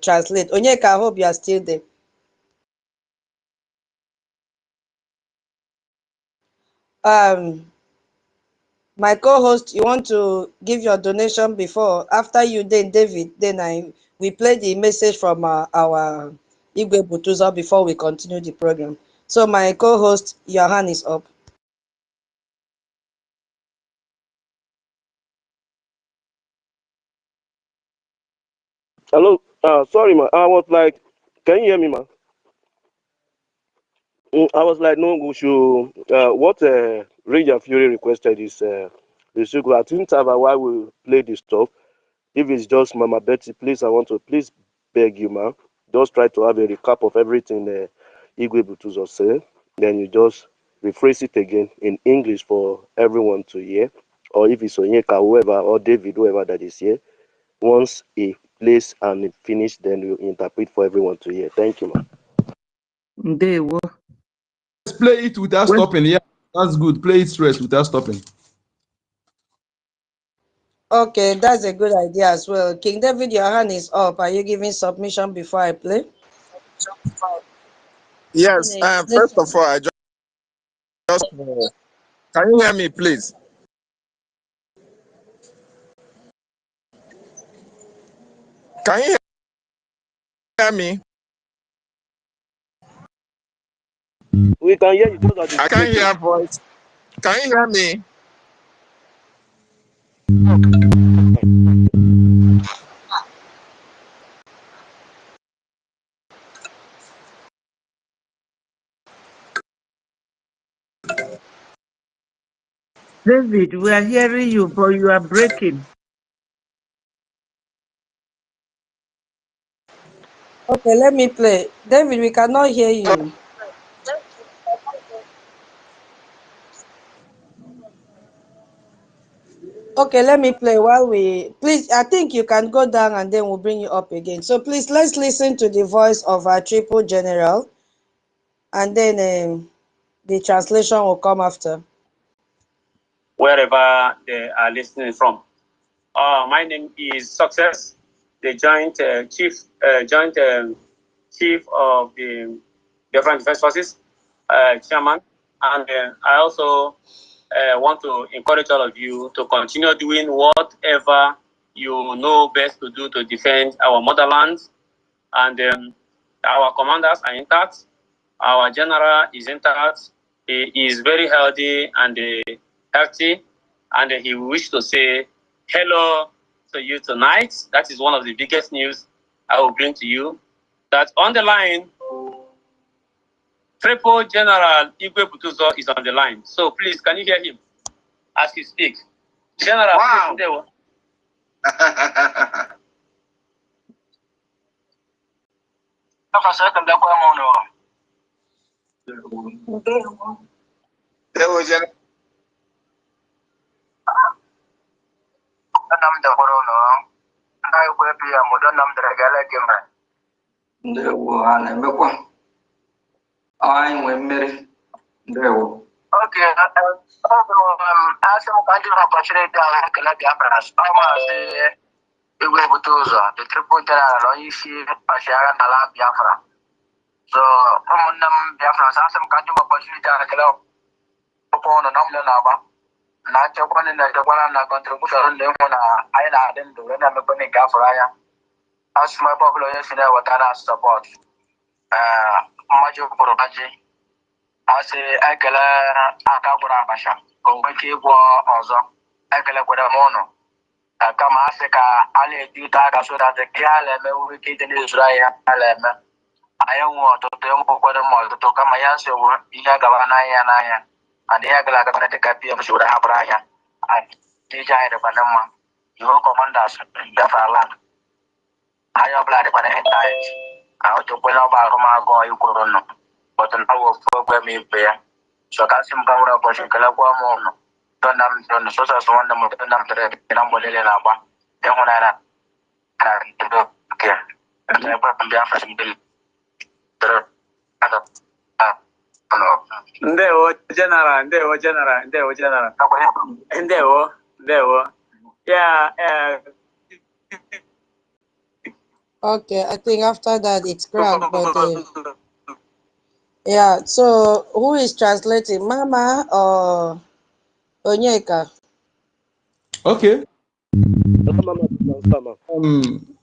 translate. Onyeka, I hope you are still there. My co-host, you want to give your donation before, after you, then David, then we play the message from our Igwe Butuzo before we continue the program. So my co-host, your hand is up. Hello. Sorry, man. I was like, can you hear me, man? I was like, no, we should. What Ranger Fury requested is the sequel. I think why we play this stuff. If it's just Mama Betty, please, I want to please beg you, man. Just try to have a recap of everything Igwe Butuzo said. Then you just rephrase it again in English for everyone to hear. Or if it's Onyeka, whoever, or David, whoever that is here. Once he plays and it finished, then you interpret for everyone to hear. Thank you, man. Let's play it without stopping. Yeah, that's good. Play it straight without stopping. Okay, that's a good idea as well. King David, your hand is up. Are you giving submission before I play? Yes. First of all, I just can you hear me, please? Can you hear me? We can hear you. I can't hear voice. Can you hear me? David, we are hearing you, but you are breaking. Okay, let me play. David, we cannot hear you. Okay, let me play while we... Please, I think you can go down and then we'll bring you up again. So please, let's listen to the voice of our triple general. And then the translation will come after. Wherever they are listening from. My name is Success, the joint chief of the Different Defense Forces, chairman. And I also want to encourage all of you to continue doing whatever you know best to do to defend our motherland. And our commanders are intact. Our general is intact. He is very healthy and healthy. And he wishes to say hello to you tonight. That is one of the biggest news I will bring to you. That on the line, Triple General Igwe Butuzo is on the line. So please, can you hear him as he speaks? General, wow. Please, Okay, as I'm going to opportunity the triple general, you see, Biafra. So, Biafra, as I'm going to opportunity upon a number. Not your one in the one contribution, I didn't do any Gafraya. As my population, what I support. Much of Porobaji. As a Ekela Akabura Basha, Oweki Ozo, Ekela Mono. Kama Africa, Ali Duta, so that the Kialeme, we get in Israel, Aleme. I don't want to tell you to come my answer, Yagavana, and the Yagalaka of Shura Brian, and DJ the Panama, your commanders, Biafra land. I am glad for the entire. I want to put up our you could know, but an hour for me bear. So I can come up with a Kalaquamono. Don't on the social one of the number Laba. Then when I care, and I put Biafra bill. Okay, I think after that it's cracked, but yeah. So who is translating, Mama or Onyeka? Okay.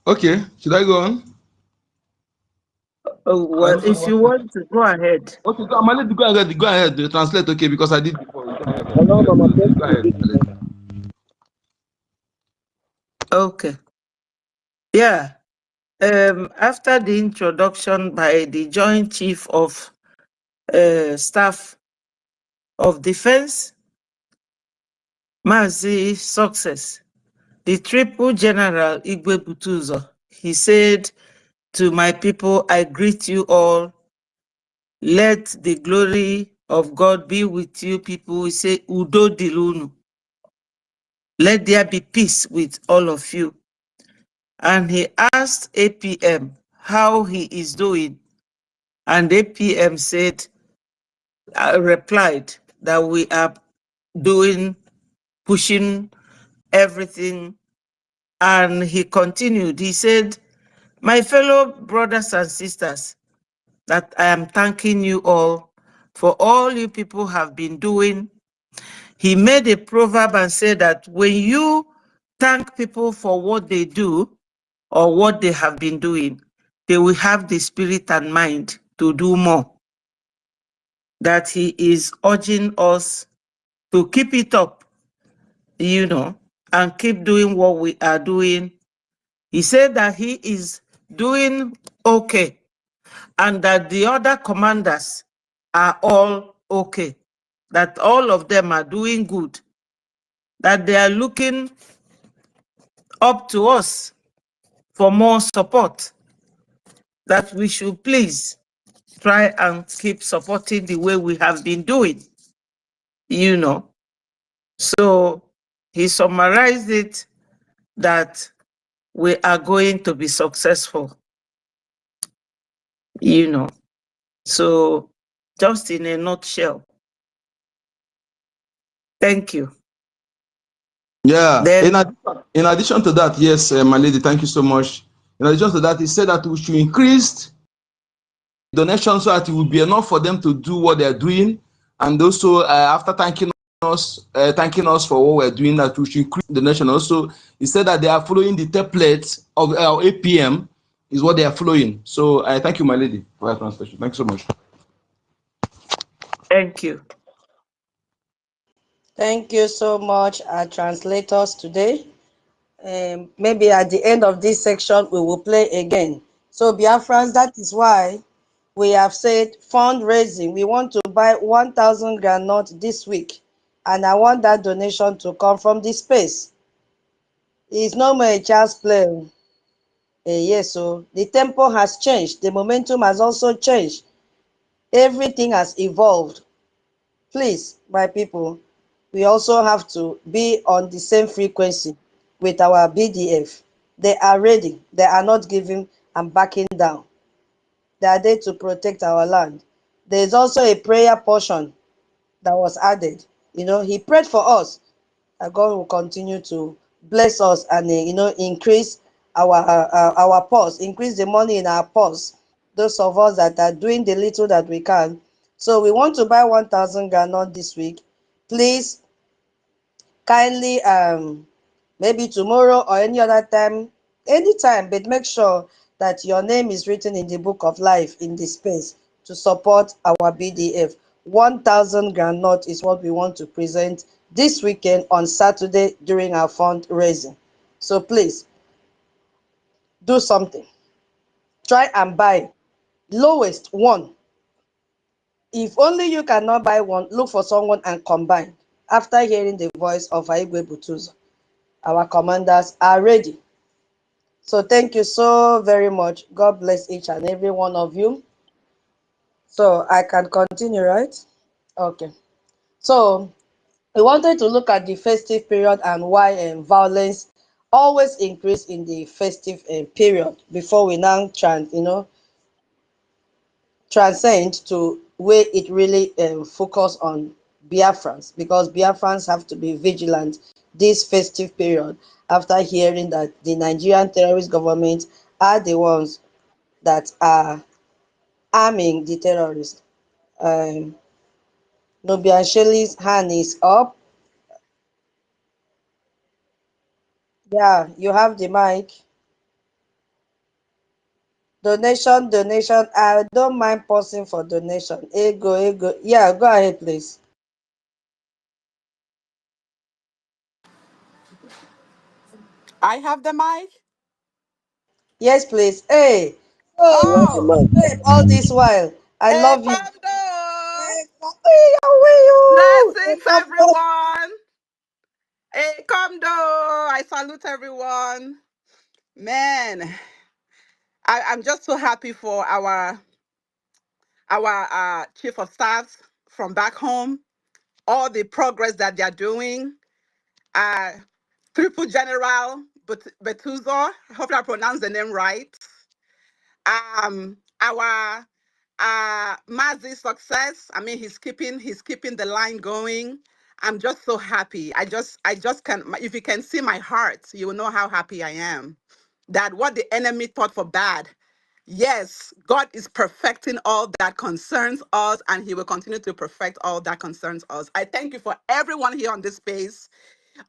Okay. Should I go on? Oh, well, if you want to go ahead. Okay, go, Malady, go ahead. Go ahead. Translate. Okay, because I did before. Allow Mama Betty Go to ahead, do the Malady. Okay. Yeah. After the introduction by the Joint Chief of Staff of Defense, Mazi Success, the Triple General Igwe Butuzo, he said to my people, I greet you all. Let the glory of God be with you people. He said, Udo Dilunu. Let there be peace with all of you. And he asked APM how he is doing. And APM said, replied that we are doing, pushing everything. And he continued, he said, my fellow brothers and sisters, that I am thanking you all for all you people have been doing. He made a proverb and said that when you thank people for what they do or what they have been doing, they will have the spirit and mind to do more. That he is urging us to keep it up, and keep doing what we are doing. He said that he is doing okay and that the other commanders are all okay, that all of them are doing good, that they are looking up to us for more support, that we should please try and keep supporting the way we have been doing, So he summarized it that we are going to be successful, So just in a nutshell. Thank you. Yeah. Then, In addition to that, yes, my lady, thank you so much. In addition to that, he said that we should increase donations so that it will be enough for them to do what they're doing. And also, after thanking us for what we're doing, that we should increase donation. Also, he said that they are following the template of our APM, is what they are following. So I thank you, my lady, for that translation. Thank you so much. thank you. Thank you so much, our translators today. Maybe at the end of this section, we will play again. So Biafrans, that is why we have said fundraising. We want to buy 1,000 groundnut this week. And I want that donation to come from this space. It's no more a child's play. Yes, so the tempo has changed. The momentum has also changed. Everything has evolved. Please, my people, we also have to be on the same frequency with our BDF. They are ready. They are not giving and backing down. They are there to protect our land. There is also a prayer portion that was added. He prayed for us that God will continue to bless us and increase our purse, increase the money in our purse. Those of us that are doing the little that we can. So we want to buy 1,000 gallon this week. Please kindly maybe tomorrow or any other time, anytime, but make sure that your name is written in the book of life in this space to support our BDF. 1,000 groundnut is what we want to present this weekend on Saturday during our fundraising. So please do something. Try and buy lowest one. If only you cannot buy one, look for someone and combine. After hearing the voice of Igwe Butuzo, our commanders are ready. So thank you so very much. God bless each and every one of you. So I can continue, right? Okay. So we wanted to look at the festive period and why violence always increase in the festive period before we now transcend to where it really focus on Biafrans, because Biafrans have to be vigilant this festive period after hearing that the Nigerian terrorist government are the ones that are arming the terrorists. Nubia Shelley's hand is up. Yeah, you have the mic. Donation, donation. I don't mind pausing for donation. Ego, ego. Yeah, go ahead, please. I have the mic. Yes, please. Hey. You have the Oh, Oh, mic. babe, all this while. I hey, love you. Kondo. Hey, Blessings, everyone. Hey, Kondo. I salute everyone. Man, I'm just so happy for our chief of staff from back home. All the progress that they're doing. Uh, Triple General Betuzo. I hope I pronounced the name right. Our Mazi's success. I mean, he's keeping the line going. I'm just so happy. I just can. If you can see my heart, you will know how happy I am. That what the enemy thought for bad, yes, God is perfecting all that concerns us, and He will continue to perfect all that concerns us. I thank you for everyone here on this space,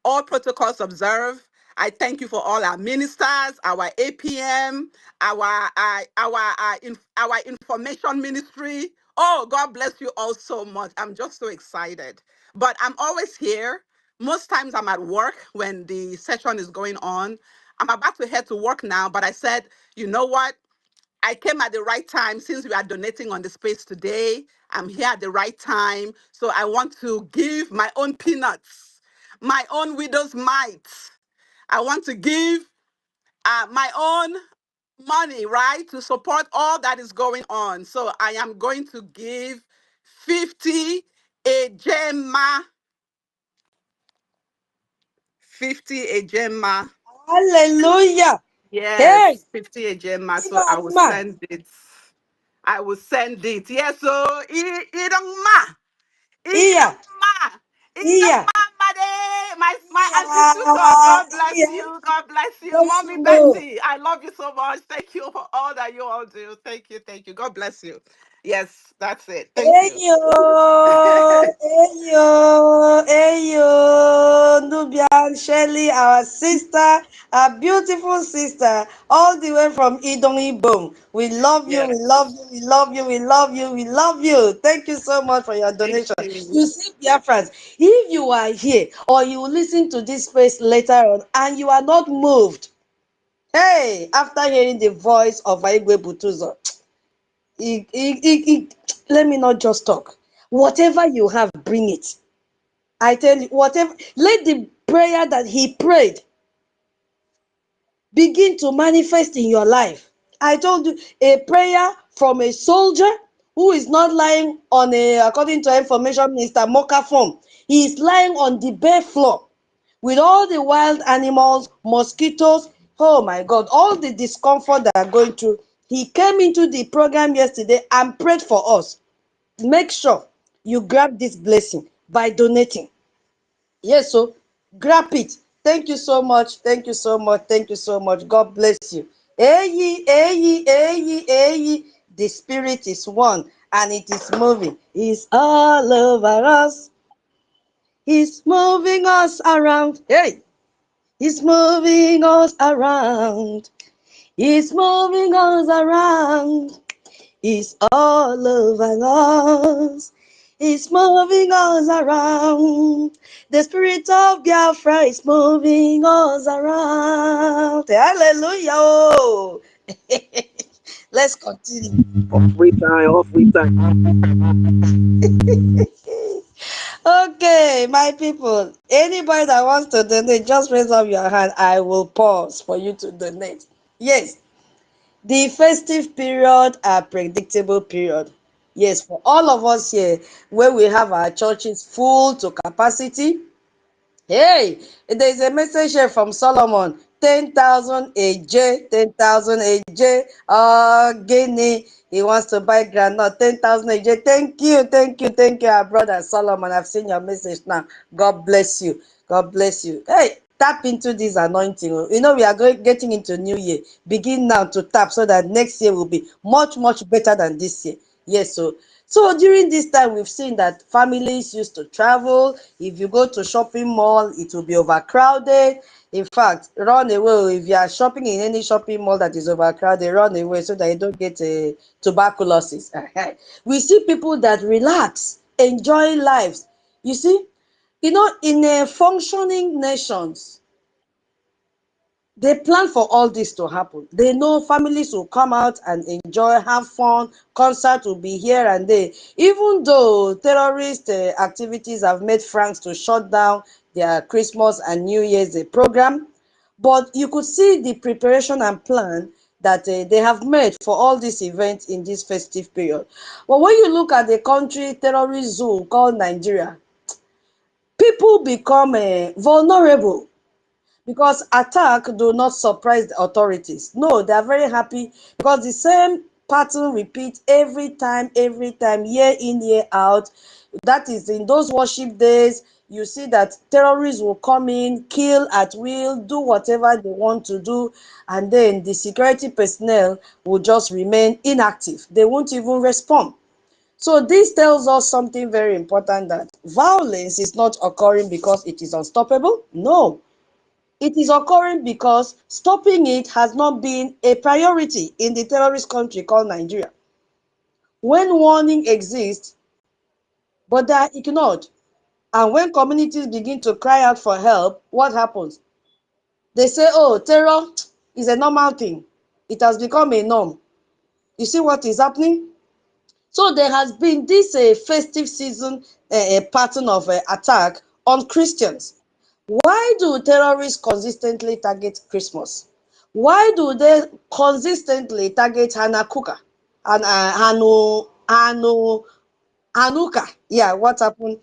all protocols observed. I thank you for all our ministers, our APM, our information ministry. Oh, God bless you all so much. I'm just so excited. But I'm always here. Most times I'm at work when the session is going on. I'm about to head to work now, but I said, you know what? I came at the right time since we are donating on the space today. I'm here at the right time. So I want to give my own peanuts, my own widow's mite. I want to give my own money, right, to support all that is going on. So I am going to give 50 a gemma, 50 a gemma. Hallelujah. Hey, Yes, 50 a gemma. So Ima, I will Ima. send it. I will send it. Yes, so idongma. Iya, Idongma. iya. Idongma Made. My auntie Susan. Yeah, God bless yeah. you. God bless you. Bless Mommy you. Betty. I love you so much. Thank you for all that you all do. Thank you. Thank you. God bless you. Yes, that's it. Thank you. Eyo, eyo, eyo, Nubian Shelley, our sister, our beautiful sister, all the way from Idong Ibom. We love you, Yes. we love you, we love you, we love you, we love you. Thank you so much for your Thank donation. you. You see, dear friends, if you are here or you listen to this space later on and you are not moved, hey, after hearing the voice of Aigwe Butuzo, let me not just talk. Whatever you have, bring it. I tell you, whatever, let the prayer that he prayed begin to manifest in your life. I told you, a prayer from a soldier who is not lying on a, according to information minister, Mocha form. He is lying on the bare floor with all the wild animals, mosquitoes. Oh my God, all the discomfort that are going through. He came into the program yesterday and prayed for us. Make sure you grab this blessing by donating. Yes, so grab it. Thank you so much. Thank you so much. Thank you so much. God bless you. Eyi, eyi, eyi, eyi. The spirit is one and it is moving. It's all over us. He's moving us around. Hey, he's moving us around. He's moving us around. He's all over us. He's moving us around. The spirit of Biafra is moving us around. Hallelujah. Oh. Let's continue. Off with time. Okay, my people. Anybody that wants to donate, just raise up your hand. I will pause for you to donate. Yes, the festive period are predictable period. Yes, for all of us here, where we have our churches full to capacity. Hey, there's a message here from Solomon. 10,000 a J, 10,000 a J. Guinea. He wants to buy granite. 10,000 a J. Thank you, thank you, thank you, our brother Solomon. I've seen your message now. God bless you. God bless you. Hey, Tap into this anointing. You know, we are getting into new year. Begin now to tap so that next year will be much, much better than this year. Yes, so during this time, we've seen that families used to travel. If you go to shopping mall, it will be overcrowded. In fact, run away. If you are shopping in any shopping mall that is overcrowded, run away so that you don't get tuberculosis. We see people that relax, enjoy lives. You see, you know, in a functioning nations, they plan for all this to happen. They know families will come out and enjoy, have fun, concert will be here and there. Even though terrorist activities have made France to shut down their Christmas and New Year's program, but you could see the preparation and plan that they have made for all these events in this festive period. But when you look at the country terrorist zone called Nigeria, people become vulnerable because attack do not surprise the authorities. No, they are very happy because the same pattern repeats every time, year in, year out. That is, in those worship days, you see that terrorists will come in, kill at will, do whatever they want to do, and then the security personnel will just remain inactive. They won't even respond. So this tells us something very important, that violence is not occurring because it is unstoppable. No, it is occurring because stopping it has not been a priority in the terrorist country called Nigeria. When warning exists, but they are ignored, and when communities begin to cry out for help, what happens? They say, oh, terror is a normal thing. It has become a norm. You see what is happening? So there has been this festive season pattern of attack on Christians. Why do terrorists consistently target Christmas? Why do they consistently target Hanukkah and Hanukkah? Yeah, what happened?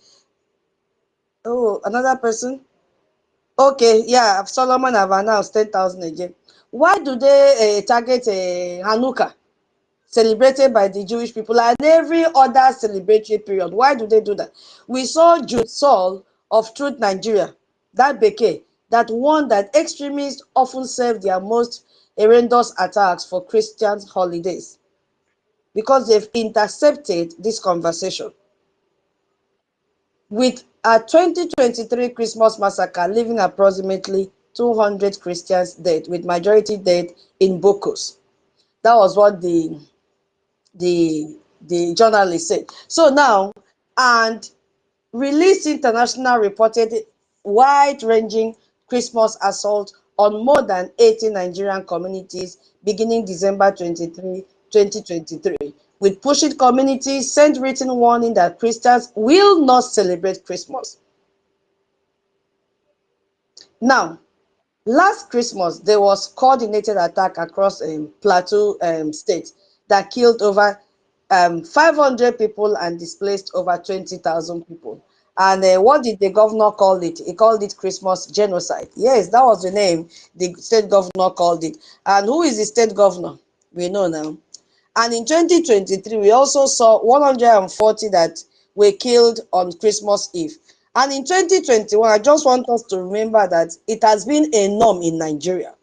Oh, another person? Okay, yeah, Solomon have announced 10,000 again. Why do they target Hanukkah, celebrated by the Jewish people, and every other celebratory period? Why do they do that? We saw Jude Saul of Truth Nigeria, that Beke, that warned that extremists often serve their most horrendous attacks for Christian holidays because they've intercepted this conversation. With a 2023 Christmas massacre leaving approximately 200 Christians dead, with majority dead in Bokos. That was what the journalist said. So now, and Release International reported wide-ranging Christmas assault on more than 80 Nigerian communities beginning December 23, 2023, with pushing communities sent written warning that Christians will not celebrate Christmas. Now, last Christmas, there was coordinated attack across Plateau State that killed over 500 people and displaced over 20,000 people. And what did the governor call it? He called it Christmas genocide. Yes, that was the name the state governor called it. And who is the state governor? We know now. And in 2023, we also saw 140 that were killed on Christmas Eve. And in 2021, I just want us to remember that it has been a norm in Nigeria.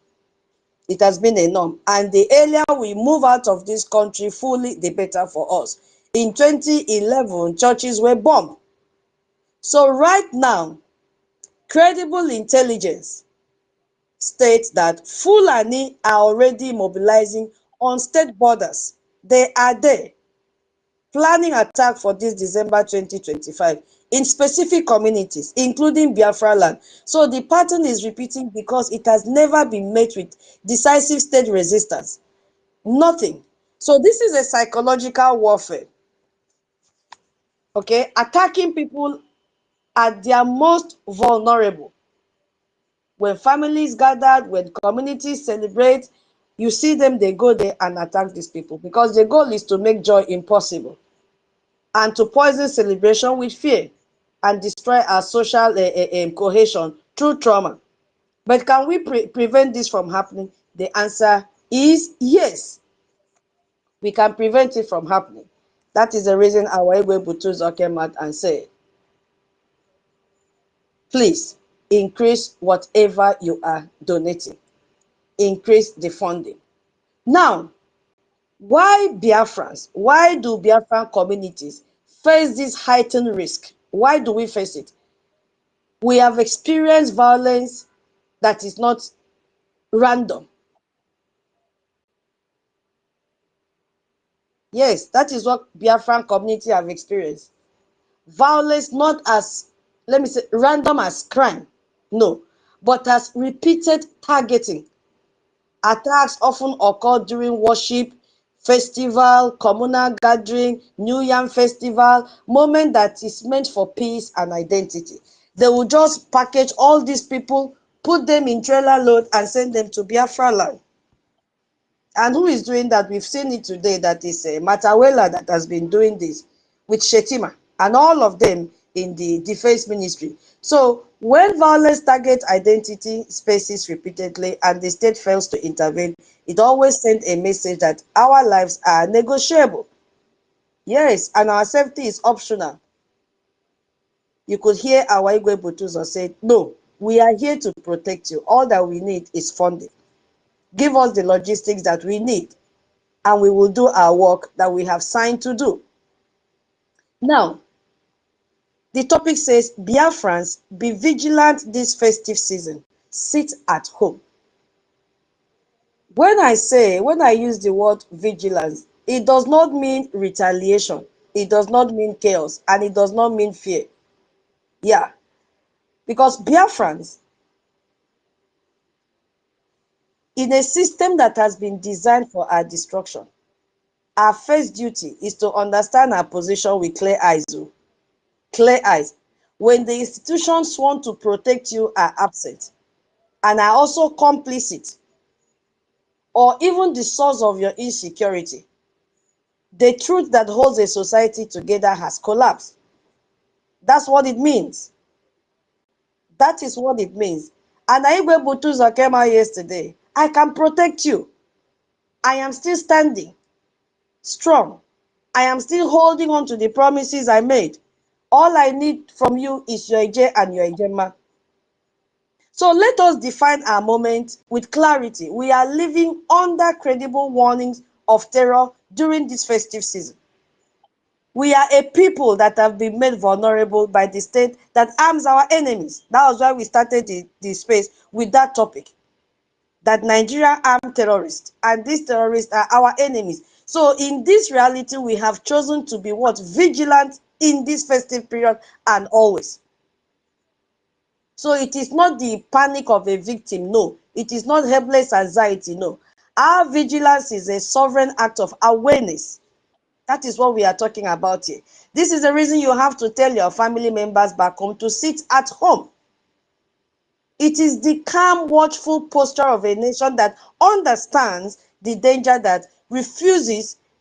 It has been a norm. And the earlier we move out of this country fully, the better for us. In 2011, churches were bombed. So right now, credible intelligence states that Fulani are already mobilizing on state borders. They are there, planning attack for this December 2025 in specific communities, including Biafra land. So the pattern is repeating because it has never been met with decisive state resistance. Nothing. So this is a psychological warfare. Okay, attacking people at their most vulnerable. When families gathered, when communities celebrate, you see them, they go there and attack these people because the goal is to make joy impossible and to poison celebration with fear and destroy our social cohesion through trauma. But can we prevent this from happening? The answer is yes. We can prevent it from happening. That is the reason our Igwe Butuzo came out and said, please, increase whatever you are donating. Increase the funding. Now, why Biafrans? Why do Biafran communities face this heightened risk? Why do we face it? We have experienced violence that is not random. Yes, that is what Biafran community have experienced. Violence not as, let me say, random as crime, no, but as repeated targeting. Attacks often occur during worship, festival, communal gathering, New Yam festival, moment that is meant for peace and identity. They will just package all these people, put them in trailer load and send them to Biafra land. And who is doing that? We've seen it today. That is Matawela that has been doing this with Shetima and all of them in the defense ministry. So when violence targets identity spaces repeatedly and the state fails to intervene, it always sends a message that our lives are negotiable. Yes, and our safety is optional. You could hear our Igwe Butuzo say, no, we are here to protect you. All that we need is funding. Give us the logistics that we need, and we will do our work that we have signed to do. Now, the topic says, Biafrans, be vigilant this festive season. Sit at home. When I use the word vigilance, it does not mean retaliation. It does not mean chaos, and it does not mean fear. Yeah, because Biafrans, in a system that has been designed for our destruction, our first duty is to understand our position with clear eyes. Clear eyes. When the institutions sworn to protect you are absent and are also complicit, or even the source of your insecurity, the truth that holds a society together has collapsed. That's what it means. That is what it means. And Igwe Butuzo came out yesterday. I can protect you. I am still standing strong. I am still holding on to the promises I made. All I need from you is your Ije and your Ijema. So let us define our moment with clarity. We are living under credible warnings of terror during this festive season. We are a people that have been made vulnerable by the state that arms our enemies. That was why we started the space with that topic. That Nigeria armed terrorists, and these terrorists are our enemies. So in this reality, we have chosen to be what? Vigilant in this festive period and always. So it is not the panic of a victim, no. It is not helpless anxiety, no. Our vigilance is a sovereign act of awareness. That is what we are talking about here. This is the reason you have to tell your family members back home to sit at home. It is the calm, watchful posture of a nation that understands the danger, that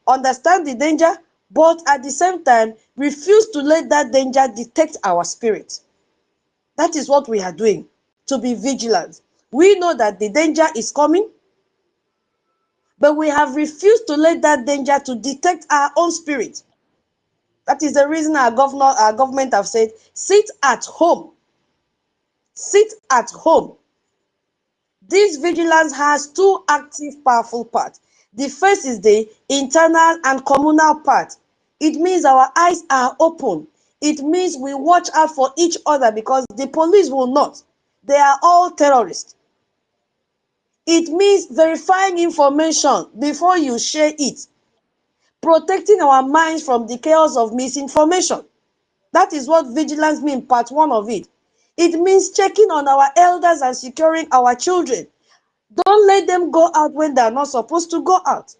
understand the danger, but at the same time, refuse to let that danger detect our spirit. That is what we are doing, to be vigilant. We know that the danger is coming, but we have refused to let that danger to detect our own spirit. That is the reason our government have said, sit at home. Sit at home. This vigilance has two active, powerful parts. The first is the internal and communal part. It means our eyes are open. It means we watch out for each other because the police will not. They are all terrorists. It means verifying information before you share it. Protecting our minds from the chaos of misinformation. That is what vigilance means, part one of it. It means checking on our elders and securing our children. Don't let them go out when they are not supposed to go out.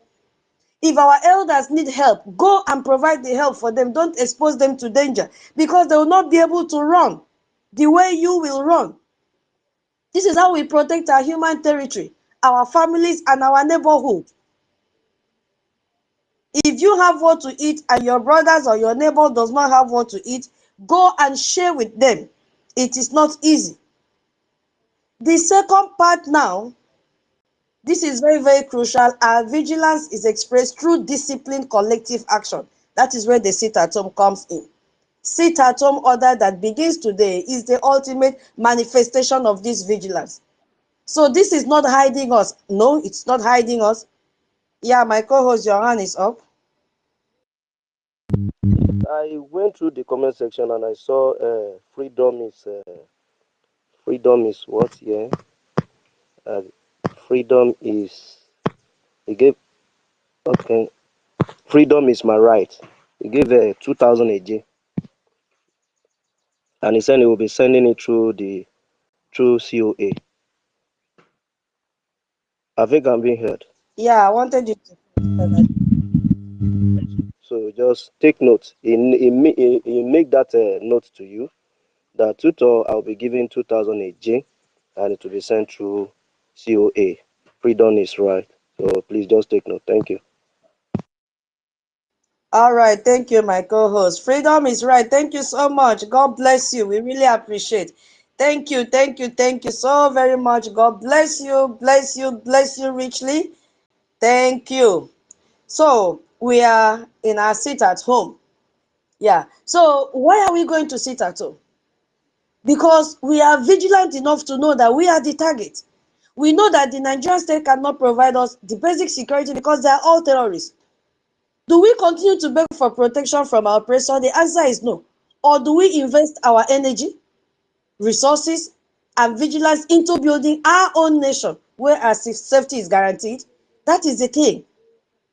If our elders need help, go and provide the help for them. Don't expose them to danger because they will not be able to run the way you will run. This is how we protect our human territory, our families, and our neighborhood. If you have what to eat and your brothers or your neighbor does not have what to eat, go and share with them. It is not easy. The second part now, this is very, very crucial. Our vigilance is expressed through disciplined collective action. That is where the sit at home comes in. sit-at-home order that begins today is the ultimate manifestation of this vigilance. So this is not hiding us. No, it's not hiding us. Yeah, my co-host, your hand is up. I went through the comment section and I saw freedom is what here? Uh, freedom is he gave okay. Freedom is my right. He gave 2,000 a day, and he said he will be sending it through COA. I think I'm being heard. Yeah, I wanted you to. So just take note. He make that note to you that tutor I'll be giving 2,000 a day, and it will be sent through COA. Freedom is right. So please just take note. Thank you. All right, thank you, my co-host. Freedom is right. Thank you so much. God bless you. We really appreciate. Thank you, thank you, thank you so very much. God bless you, bless you, bless you richly. Thank you. So we are in our sit at home. Yeah. So why are we going to sit at home? Because we are vigilant enough to know that we are the target. We know that the Nigerian state cannot provide us the basic security because they are all terrorists. Do we continue to beg for protection from our oppressor? The answer is no. Or do we invest our energy, resources, and vigilance into building our own nation where our safety is guaranteed? That is the thing.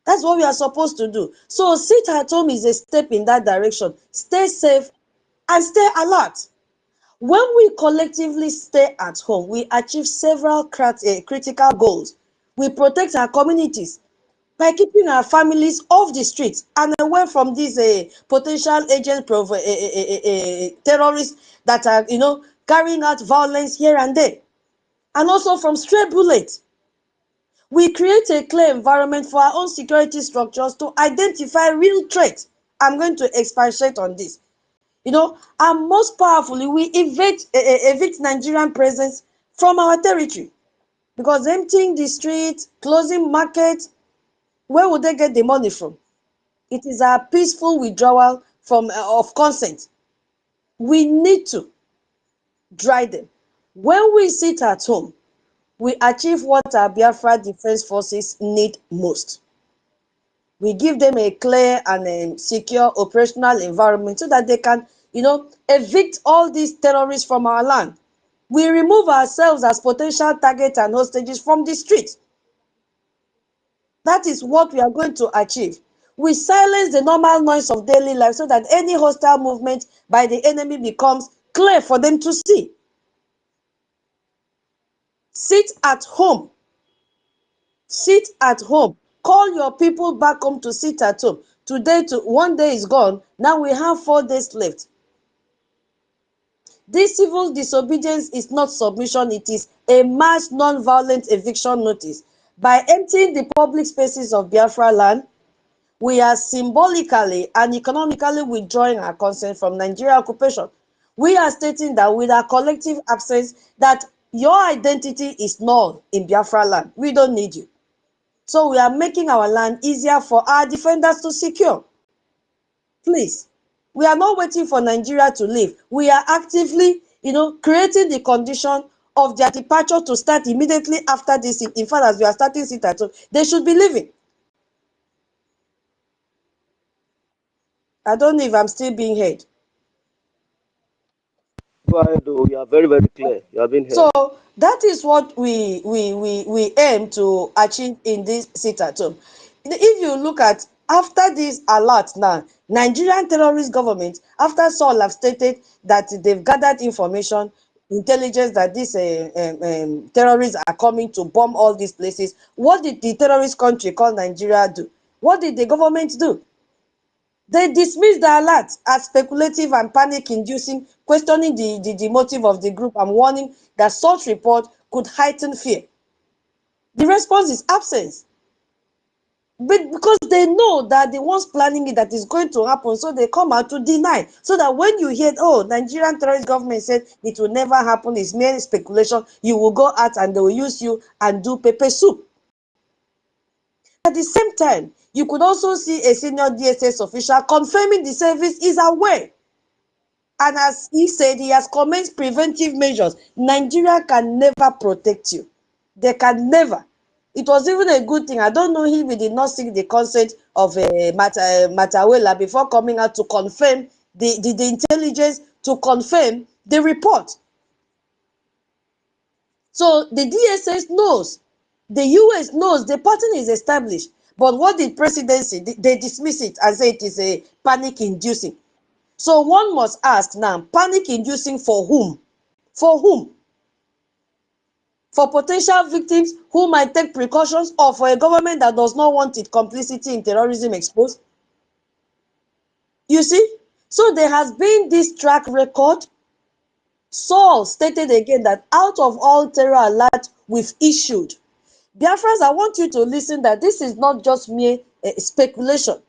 That's what we are supposed to do. So sit at home is a step in that direction. Stay safe and stay alert. When we collectively stay at home, we achieve several critical goals. We protect our communities by keeping our families off the streets and away from these potential agent terrorists that are, carrying out violence here and there, and also from stray bullets. We create a clear environment for our own security structures to identify real threats. I'm going to expatiate on this. And most powerfully, we evict Nigerian presence from our territory, because emptying the streets, closing markets, where would they get the money from? It is our peaceful withdrawal of consent. We need to dry them. When we sit at home, we achieve what our Biafra Defense Forces need most. We give them a clear and secure operational environment so that they can, evict all these terrorists from our land. We remove ourselves as potential targets and hostages from the streets. That is what we are going to achieve. We silence the normal noise of daily life so that any hostile movement by the enemy becomes clear for them to see. Sit at home. Sit at home. Call your people back home to sit at home. Today, one day is gone. Now we have 4 days left. This civil disobedience is not submission. It is a mass non-violent eviction notice. By emptying the public spaces of Biafra land, we are symbolically and economically withdrawing our consent from Nigerian occupation. We are stating that with our collective absence, that your identity is null in Biafra land. We don't need you. So we are making our land easier for our defenders to secure. Please, we are not waiting for Nigeria to leave. We are actively, creating the condition of their departure to start immediately after this. In fact, as we are starting sit at home, they should be leaving. I don't know if I'm still being heard. Go ahead, though. You are very, very clear. You have been heard. So that is what we aim to achieve in this sit at home. If you look at after this alert now, Nigerian terrorist government, after Saul have stated that they've gathered information, intelligence that these terrorists are coming to bomb all these places, what did the terrorist country called Nigeria do? What did the government do? They dismissed the alert as speculative and panic-inducing, questioning the motive of the group and warning that such report could heighten fear. The response is absence. But because they know that the ones planning it, that is going to happen, so they come out to deny. So that when you hear, oh, Nigerian terrorist government said it will never happen, it's mere speculation, you will go out and they will use you and do pepper soup. At the same time, you could also see a senior DSS official confirming the service is aware And as he said, he has commenced preventive measures. Nigeria can never protect you. They can never. It was even a good thing. I don't know if he did not seek the consent of Matawela before coming out to confirm the intelligence, to confirm the report. So the DSS knows, the US knows, the pattern is established. But what did presidency? They dismiss it and say it is a panic inducing. So one must ask now, panic inducing for whom? For whom? For potential victims who might take precautions, or for a government that does not want its complicity in terrorism exposed? You see? So there has been this track record. Saul stated again that out of all terror alerts we've issued, Biafrans, I want you to listen that this is not just mere speculation.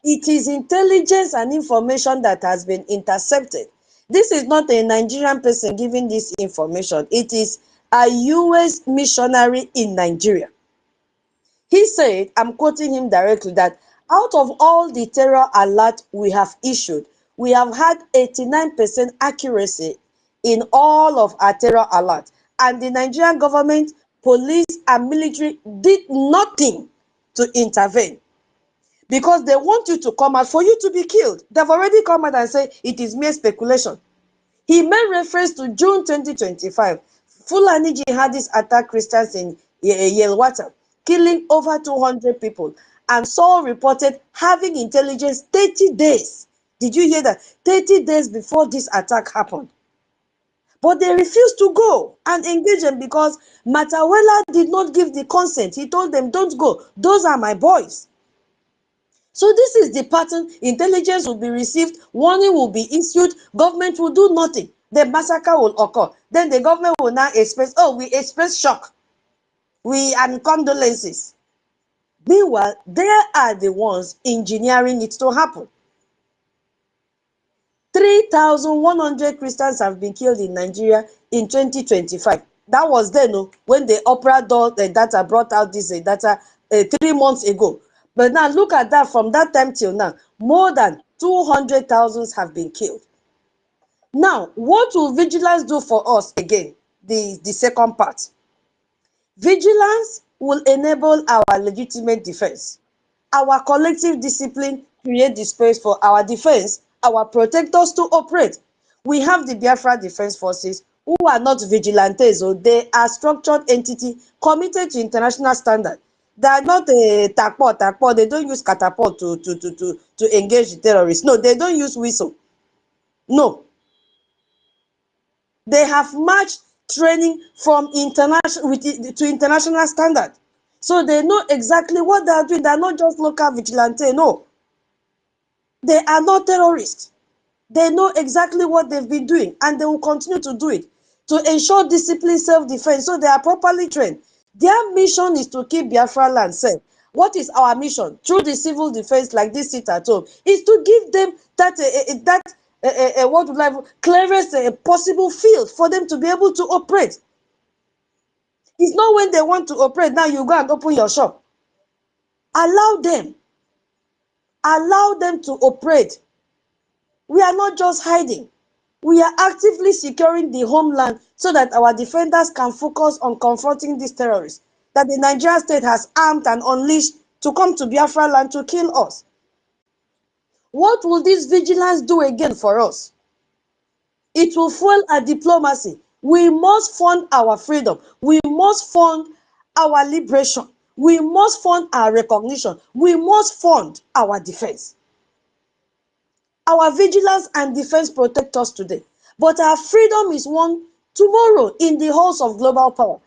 It is intelligence and information that has been intercepted. This is not a Nigerian person giving this information. It is a US missionary in Nigeria. He said, I'm quoting him directly, that out of all the terror alerts we have issued, we have had 89% accuracy in all of our terror alerts. And the Nigerian government, police, and military did nothing to intervene, because they want you to come out for you to be killed. They've already come out and said it is mere speculation. He made reference to June 2025. Fulani jihadis attacked Christians in Yelwata, killing over 200 people. And Saul reported having intelligence 30 days. Did you hear that? 30 days before this attack happened. But they refused to go and engage them because Matawela did not give the consent. He told them, don't go. Those are my boys. So this is the pattern. Intelligence will be received, warning will be issued, government will do nothing. The massacre will occur. Then the government will now express, oh, we express shock. And condolences. Meanwhile, they are the ones engineering it to happen. 3,100 Christians have been killed in Nigeria in 2025. That was then when the Opera data brought out this data 3 months ago. But now look at that, from that time till now, more than 200,000 have been killed. Now, what will vigilance do for us again? The second part. Vigilance will enable our legitimate defense. Our collective discipline create the space for our defense, our protectors to operate. We have the Biafra Defense Forces, who are not vigilantes, so they are structured entity committed to international standard. They are not a takpo. They don't use catapult to engage the terrorists. No, they don't use whistle. No. They have matched training from to international standard. So they know exactly what they are doing. They are not just local vigilante. No. They are not terrorists. They know exactly what they've been doing, and they will continue to do it to ensure discipline, self-defense. So they are properly trained. Their mission is to keep Biafra land safe. What is our mission? Through the civil defense, like this sit at home, is to give them what would I clearest possible field for them to be able to operate. It's not when they want to operate, now you go and open your shop. Allow them. Allow them to operate. We are not just hiding. We are actively securing the homeland so that our defenders can focus on confronting these terrorists that the Nigerian state has armed and unleashed to come to Biafra land to kill us. What will this vigilance do again for us? It will fuel our diplomacy. We must fund our freedom. We must fund our liberation. We must fund our recognition. We must fund our defense. Our vigilance and defense protect us today, but our freedom is won tomorrow in the halls of global power.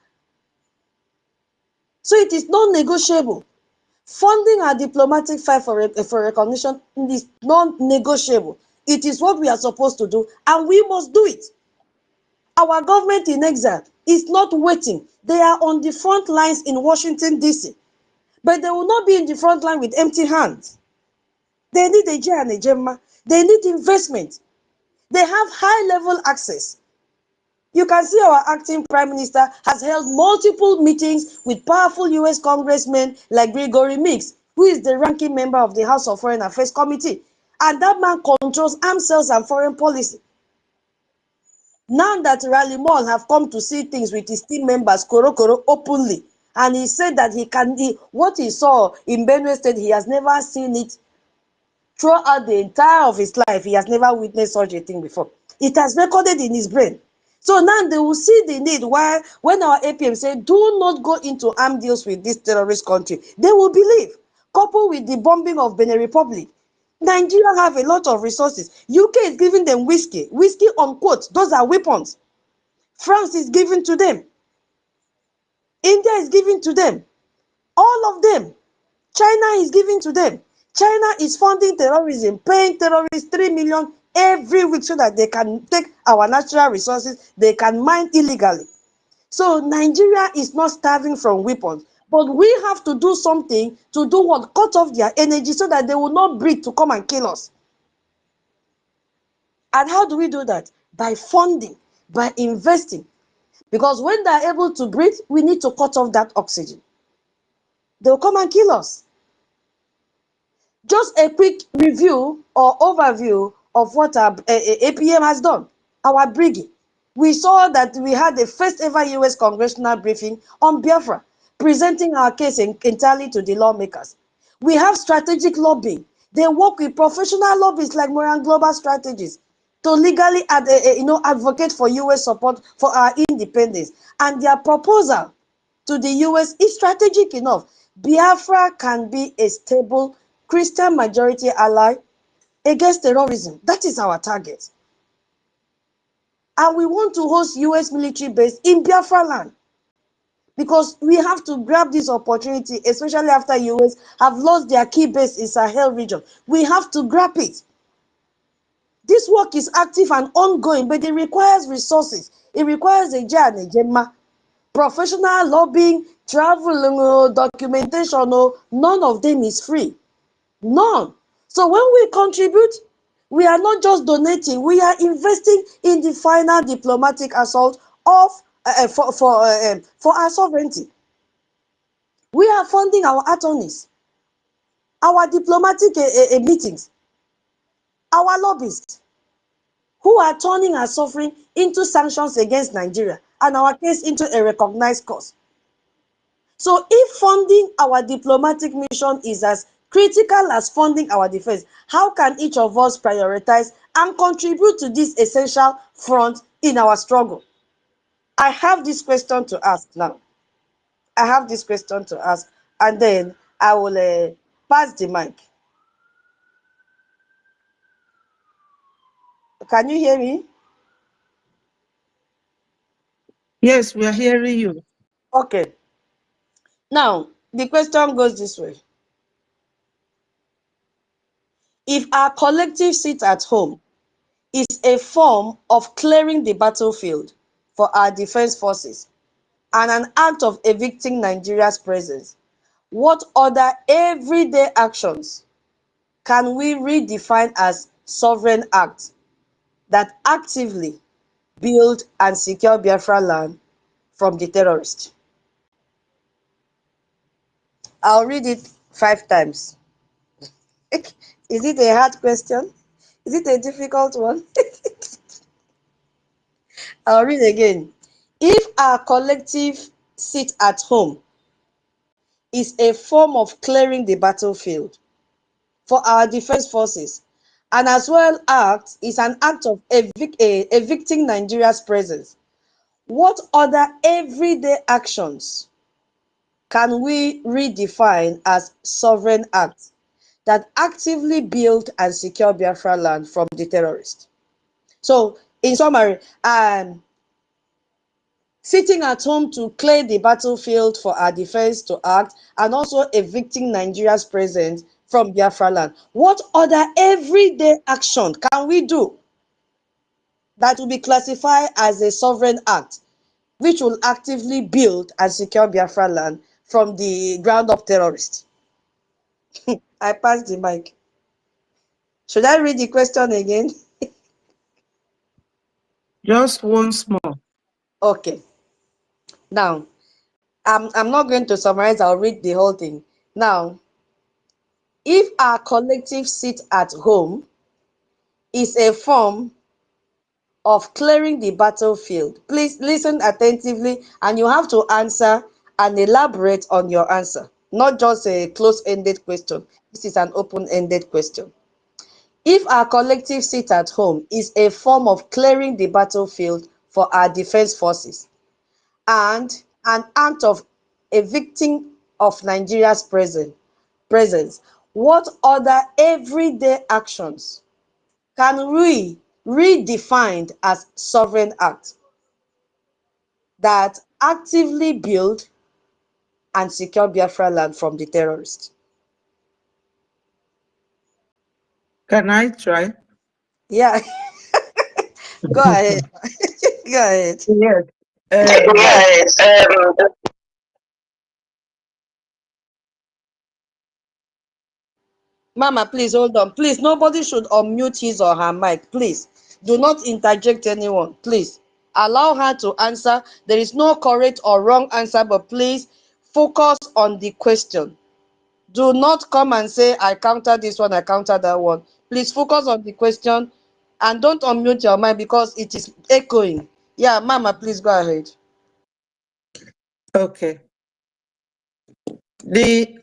So it is non-negotiable. Funding our diplomatic fight for recognition is non-negotiable. It is what we are supposed to do, and we must do it. Our government in exile is not waiting. They are on the front lines in Washington, D.C., but they will not be in the front line with empty hands. They need a J and a Gemma. They need investment. They have high-level access. You can see our acting prime minister has held multiple meetings with powerful U.S. congressmen like Gregory Meeks, who is the ranking member of the House of Foreign Affairs Committee. And that man controls arms sales and foreign policy. Now that Rally Mall have come to see things with his team members, Koro openly, and he said that what he saw in Benue State, he has never seen it throughout the entire of his life. He has never witnessed such a thing before. It has recorded in his brain. So now they will see the need why when our APM say, do not go into armed deals with this terrorist country, they will believe. Coupled with the bombing of Benin Republic, Nigeria have a lot of resources. UK is giving them whiskey. Whiskey unquote. Those are weapons. France is giving to them. India is giving to them. All of them. China is giving to them. China is funding terrorism, paying terrorists 3 million every week so that they can take our natural resources, they can mine illegally. So Nigeria is not starving from weapons, but we have to do something to do what? Cut off their energy so that they will not breed to come and kill us. And how do we do that? By funding, by investing. Because when they are able to breathe, we need to cut off that oxygen. They'll come and kill us. Just a quick review or overview of what our APM has done. Our brigging. We saw that we had the first ever US congressional briefing on Biafra, presenting our case entirely to the lawmakers. We have strategic lobbying. They work with professional lobbyists like Moran Global Strategies to legally advocate for US support for our independence. And their proposal to the US is strategic enough. Biafra can be a stable Christian majority ally against terrorism. That is our target. And we want to host US military base in Biafra land. Because we have to grab this opportunity, especially after US have lost their key base in Sahel region. We have to grab it. This work is active and ongoing, but it requires resources. It requires a Gemma, professional lobbying, travel, documentation. None of them is free. None. So when we contribute, we are not just donating, we are investing in the final diplomatic assault of for our sovereignty. We are funding our attorneys, our diplomatic meetings, our lobbyists, who are turning our suffering into sanctions against Nigeria and our case into a recognized cause. So if funding our diplomatic mission is as critical as funding our defense, how can each of us prioritize and contribute to this essential front in our struggle? I have this question to ask now. I have this question to ask, and then I will pass the mic. Can you hear me? Yes, we are hearing you. Okay. Now, the question goes this way. If our collective seat at home is a form of clearing the battlefield for our defense forces and an act of evicting Nigeria's presence, what other everyday actions can we redefine as sovereign acts that actively build and secure Biafra land from the terrorists? I'll read it 5 times. Is it a hard question? Is it a difficult one? I'll read again. If our collective sit at home is a form of clearing the battlefield for our defense forces, and as well is an act of evicting Nigeria's presence, what other everyday actions can we redefine as sovereign acts that actively build and secure Biafra land from the terrorists? So, in summary, sitting at home to clear the battlefield for our defense to act, and also evicting Nigeria's presence from Biafra land. What other everyday action can we do that will be classified as a sovereign act, which will actively build and secure Biafra land from the ground of terrorists? I pass the mic. Should I read the question again? Just once more. Okay. Now, I'm not going to summarize, I'll read the whole thing. Now, If our collective sit at home is a form of clearing the battlefield, please listen attentively and you have to answer and elaborate on your answer, not just a close-ended question. This is an open-ended question. If our collective sit at home is a form of clearing the battlefield for our defense forces and an act of evicting of Nigeria's presence, what other everyday actions can we redefined as sovereign act that actively build and secure Biafra land from the terrorists? Can I try? Yeah, go ahead. Go ahead. Yes. Yes. Mama, please hold on. Please, nobody should unmute his or her mic. Please, do not interject anyone. Please, allow her to answer. There is no correct or wrong answer, but please focus on the question. Do not come and say, I counter this one, I counter that one. Please focus on the question and don't unmute your mic because it is echoing. Yeah, Mama, please go ahead. Okay. The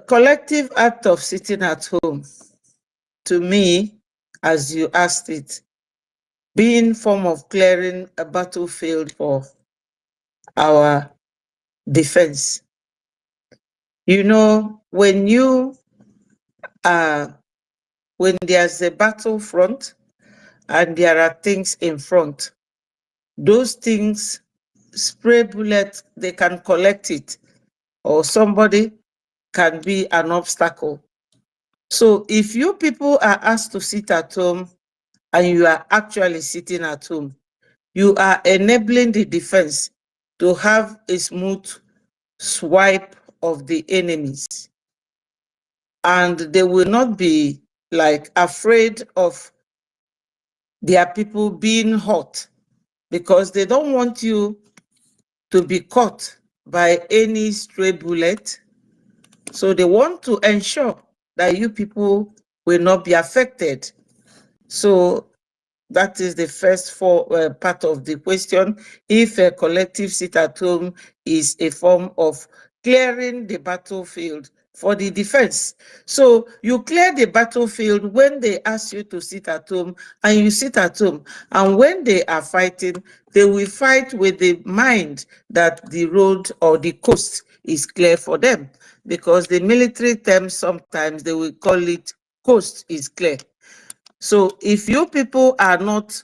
collective act of sitting at home, to me, as you asked it, being form of clearing a battlefield for our defense. You know, when there's a battlefront and there are things in front, those things spray bullet, they can collect it, or somebody can be an obstacle. So if you people are asked to sit at home and you are actually sitting at home, you are enabling the defense to have a smooth swipe of the enemies. And they will not be like afraid of their people being hurt because they don't want you to be caught by any stray bullet. So they want to ensure that you people will not be affected. So that is the first part of the question. If a collective sit at home is a form of clearing the battlefield for the defense. So you clear the battlefield when they ask you to sit at home and you sit at home. And when they are fighting, they will fight with the mind that the road or the coast is clear for them. Because the military term, sometimes they will call it coast is clear. So if you people are not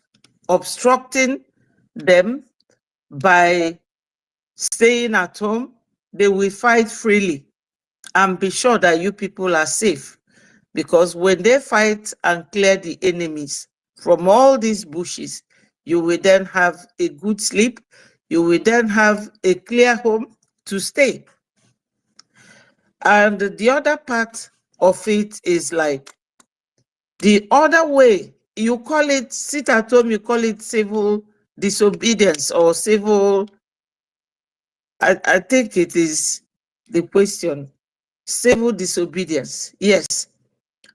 obstructing them by staying at home, they will fight freely and be sure that you people are safe. Because when they fight and clear the enemies from all these bushes, you will then have a good sleep. You will then have a clear home to stay. And the other part of it is like the other way, you call it sit at home, you call it civil disobedience or civil, I think it is the question, civil disobedience, yes.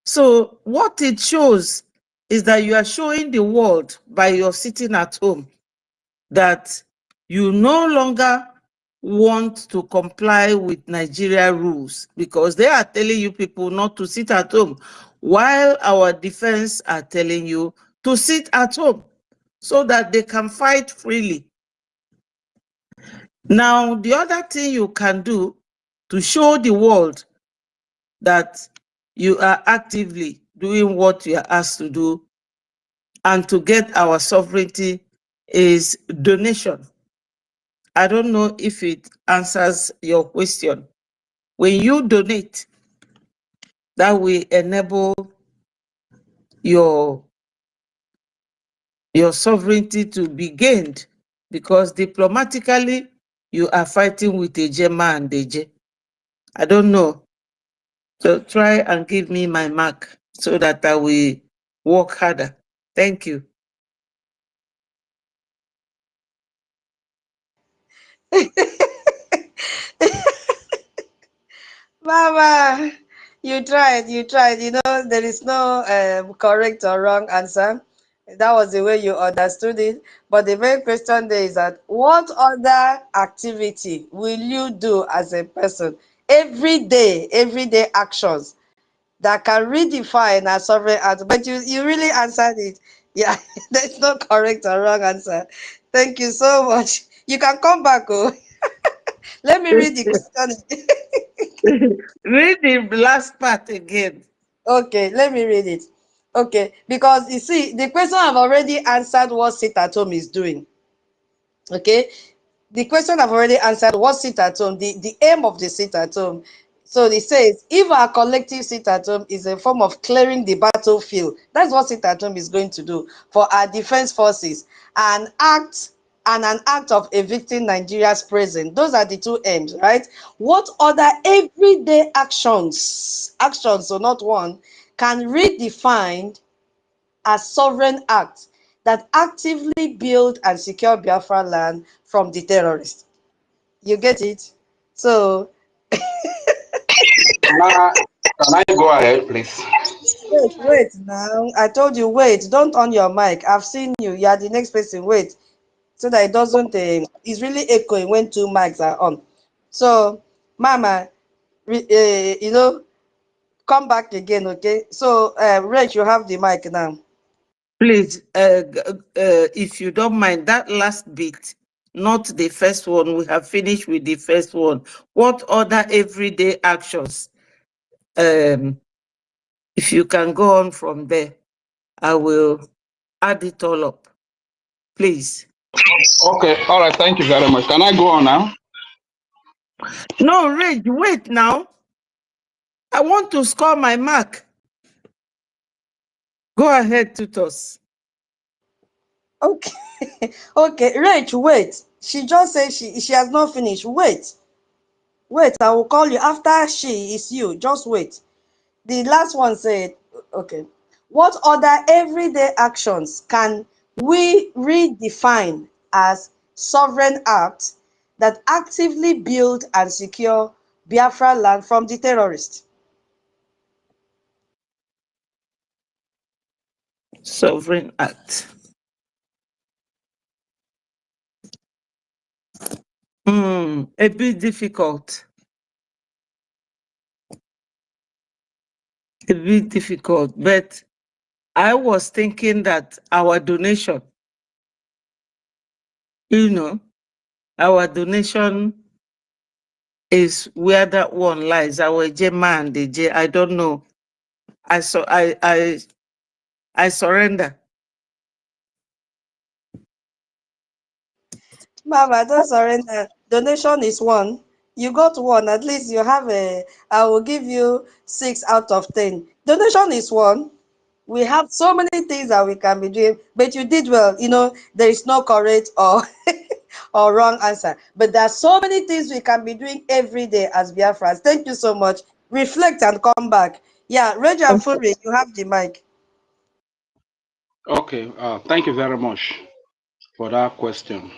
So what it shows is that you are showing the world by your sitting at home that you no longer want to comply with Nigeria rules because they are telling you people not to sit at home while our defense are telling you to sit at home so that they can fight freely. Now, the other thing you can do to show the world that you are actively doing what you are asked to do and to get our sovereignty is donation. I don't know if it answers your question. When you donate, that will enable your sovereignty to be gained because diplomatically you are fighting with a Jema and a J. I don't know. So try and give me my mark so that I will work harder. Thank you. Mama, You tried, you tried. You know, there is no correct or wrong answer. That was the way you understood it. But the main question there is that what other activity will you do as a person everyday actions that can redefine a sovereign act? But you really answered it. Yeah, there's no correct or wrong answer. Thank you so much. You can come back. Oh, let me read the question. Read the last part again. Okay, let me read it. Okay, because you see, the question I've already answered what sit at home is doing. Okay, the question I've already answered what sit at home, the aim of the sit at home. So it says, if our collective sit at home is a form of clearing the battlefield, that's what sit at home is going to do for our defense forces, an act of evicting Nigeria's present. Those are the two aims, right? What other everyday actions, so not one, can redefine a sovereign act that actively build and secure Biafra land from the terrorists? You get it? So Can I go ahead, please? wait now. I told you wait. Don't on your mic. I've seen you. You are the next person. Wait, so that it doesn't. It's really echoing when two mics are on. So, Mama, you know, come back again, okay? So, Rach, you have the mic now. Please, if you don't mind, that last bit, not the first one. We have finished with the first one. What other everyday actions? If you can go on from there, I will add it all up. Please. Okay, all right, thank you very much. Can I go on now? No, Rage, wait now. I want to score my mark. Go ahead, Tutos. Okay, okay, Rach, wait. She just said she has not finished. Wait, I will call you after she is you. Just wait. The last one said, okay, what other everyday actions can we redefine as sovereign acts that actively build and secure Biafra land from the terrorists? Sovereign act. A bit difficult. A bit difficult, but I was thinking that our donation, our donation is where that one lies. Our J man, the J. I don't know. I surrender. Mama, don't surrender. Donation is one. You got one. At least you have I will give you 6 out of 10. Donation is one. We have so many things that we can be doing, but you did well. There is no correct or or wrong answer, but there are so many things we can be doing every day as Biafrans. Thank you so much. Reflect and come back. Yeah, Reggie and Fury, you have the mic. Okay, thank you very much for that question.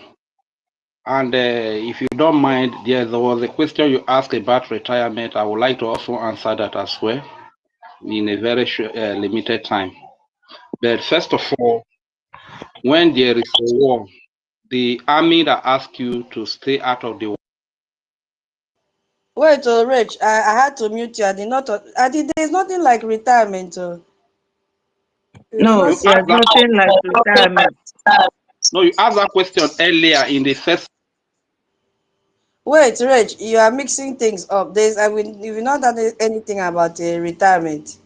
And if you don't mind, there was a question you asked about retirement. I would like to also answer that as well in a very short, limited time. But first of all, when there is a war, the army that asks you to stay out of the war. Wait, Rich, I had to mute you. I did not. There's nothing like retirement. No, You there's asked that, nothing like retirement. no, you asked that question earlier in the first. Wait, Rich, you are mixing things up. You will not done anything about retirement.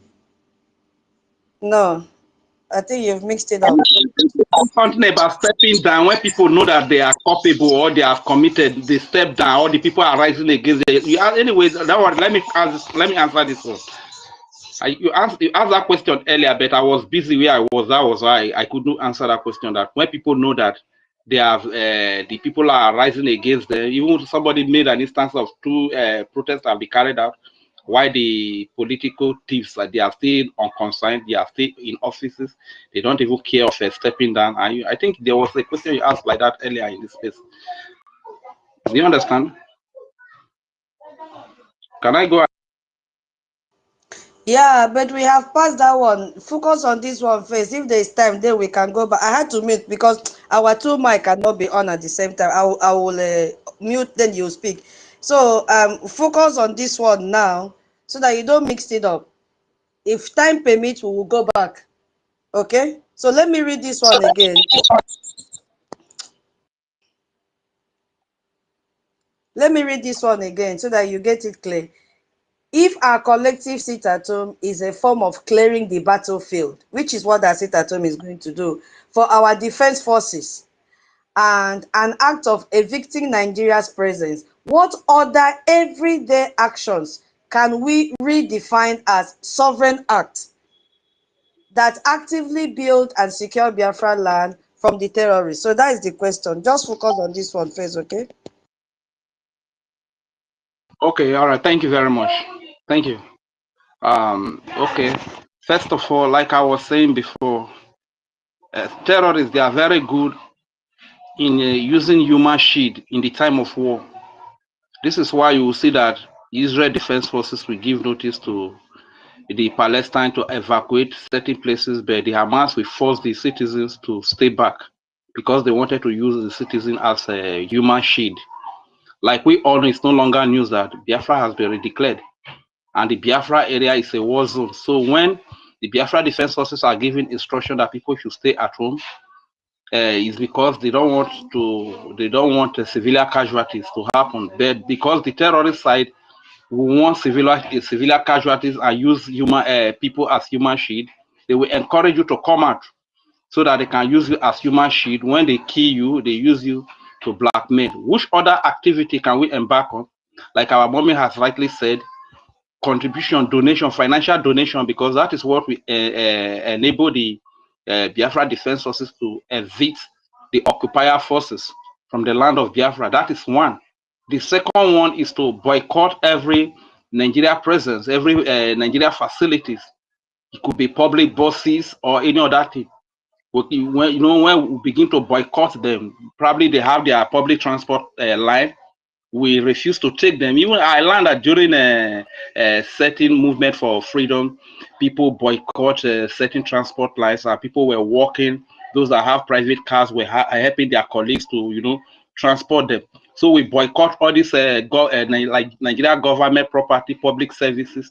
No, I think you've mixed it up. Something about stepping down when people know that they are culpable or they have committed, they step down, or the people are rising against them. Anyways, that one, let me answer this one. You asked that question earlier, but I was busy where I was. That was why I couldn't answer that question. That when people know that they have the people are rising against them, even somebody made an instance of two protests have been carried out. Why the political thieves they are still unconcerned, they are still in offices, they don't even care of stepping down. I think there was a question you asked like that earlier in this space. Do you understand? Can I go? Yeah, but we have passed that one. Focus on this one first. If there is time, then we can go. But I had to mute because our two mic cannot be on at the same time. I will mute, then you speak. So focus on this one now, so that you don't mix it up. If time permits, we will go back. Okay. So let me read this one again. Let me read this one again so that you get it clear. If our collective sit at home is a form of clearing the battlefield, which is what our sit at home is going to do for our defense forces, and an act of evicting Nigeria's presence, what other everyday actions can we redefine as sovereign acts that actively build and secure Biafra land from the terrorists? So that is the question. Just focus on this one first, okay? Okay, all right. Thank you very much. Thank you. Okay. First of all, like I was saying before, terrorists, they are very good in using human shield in the time of war. This is why you will see that Israel Defense Forces will give notice to the Palestine to evacuate certain places, but the Hamas will force the citizens to stay back because they wanted to use the citizen as a human shield. Like we all know, it's no longer news that Biafra has been declared, and the Biafra area is a war zone. So when the Biafra Defense Forces are giving instruction that people should stay at home, is because they don't want civilian casualties to happen. But because the terrorist side will want civilian casualties and use human people as human shield, they will encourage you to come out so that they can use you as human shield. When they kill you, they use you to blackmail. Which other activity can we embark on? Like our mommy has rightly said, contribution, donation, financial donation, because that is what we enable the Biafra Defense Forces to evict the occupier forces from the land of Biafra. That is one. The second one is to boycott every Nigeria presence, every Nigeria facilities. It could be public buses or any other thing. When we begin to boycott them, probably they have their public transport line. We refuse to take them. Even I learned that during a certain movement for freedom, people boycott certain transport lines. People were walking. Those that have private cars were helping their colleagues to, transport them. So we boycott all these like Nigeria government property, public services.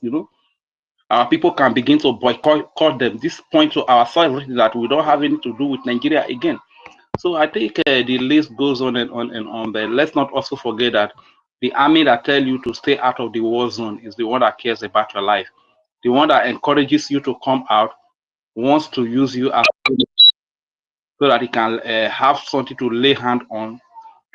Our people can begin to boycott them. This point to ourselves that we don't have anything to do with Nigeria again. So I think the list goes on and on and on. But let's not also forget that the army that tell you to stay out of the war zone is the one that cares about your life. The one that encourages you to come out wants to use you as so that he can have something to lay hand on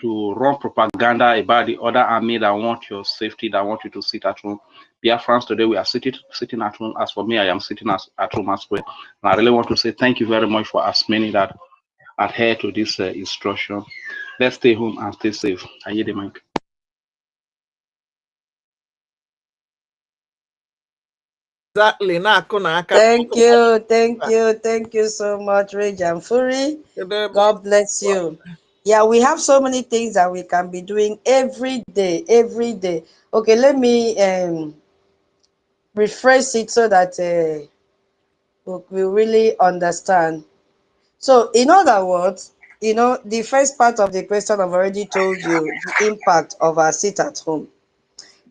to run propaganda about the other army that want your safety, that want you to sit at home. Biafrans today, we are sitting at home. As for me, I am sitting at home as well. And I really want to say thank you very much for as many that adhere to this instruction. Let's stay home and stay safe. I hear the mic. Exactly. Thank you so much, Rage and Fury. God bless you. Yeah, we have so many things that we can be doing every day. Okay, let me rephrase it so that we really understand. So, in other words, the first part of the question I've already told you the impact of our sit at home.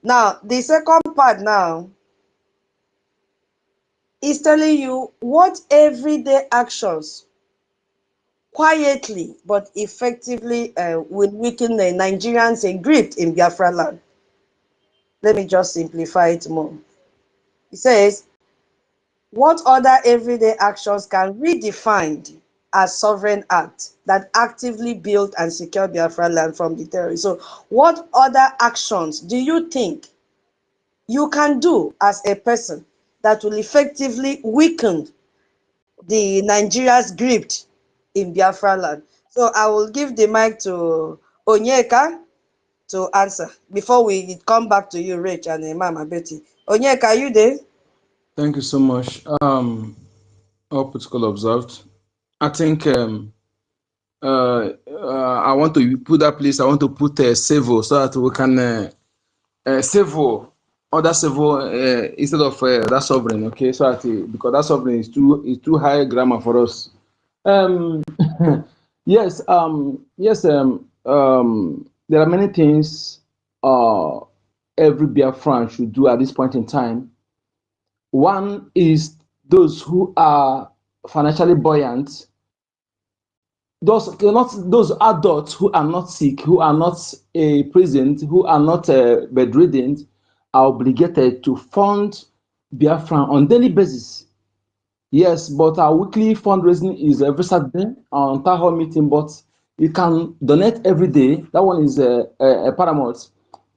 Now, the second part now is telling you what everyday actions quietly but effectively will weaken the Nigerians' grip in Biafra land. Let me just simplify it more. It says, what other everyday actions can be redefined as sovereign acts that actively build and secure Biafra land from the terrorists? So what other actions do you think you can do as a person that will effectively weaken the Nigeria's grip in Biafra land? So I will give the mic to Onyeka to answer before we come back to you, Rich and Mama Betty. Onyeka, are you there? Thank you so much. All protocol observed. I think I want to put that place. I want to put Sevo so that we can Sevo. other civil instead of that sovereign. Okay, so because that sovereign is too high grammar for us. Um, yes, yes, there are many things every Biafran should do at this point in time. One is those who are financially buoyant, those adults who are not sick, who are not present, who are not bedridden, are obligated to fund Biafran on daily basis. Yes, but our weekly fundraising is every Saturday on town hall meeting, but you can donate every day. That one is a paramount.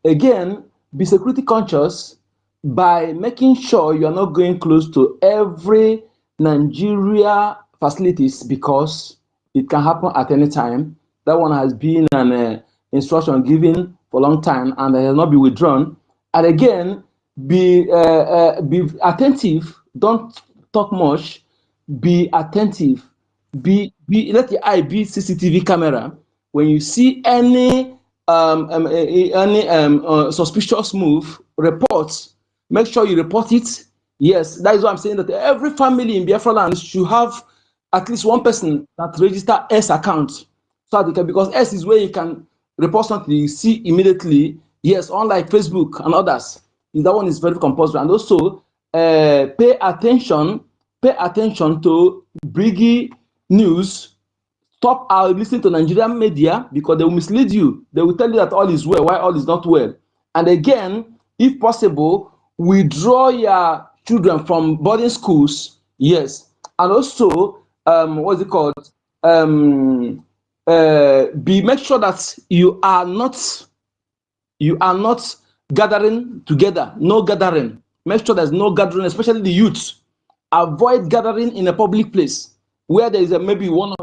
Again, be security conscious by making sure you are not going close to every Nigeria facilities because it can happen at any time. That one has been an instruction given for a long time and it has not been withdrawn. And again, be attentive. Don't talk much. Be attentive. Let your eye be CCTV camera. When you see any suspicious move, report. Make sure you report it. Yes, that is why I'm saying that every family in Biafra land should have at least one person that register S account. So that they can, because S is where you can report something you see immediately. Yes, unlike Facebook and others, that one is very compulsory. And also pay attention to Briggy news. Stop listening to Nigerian media because they will mislead you. They will tell you that all is well while all is not well. And again, if possible, withdraw your children from boarding schools. Yes. And also, what's it called? Make sure that you are not gathering together. No gathering. Make sure there's no gathering, especially the youth. Avoid gathering in a public place where there is maybe one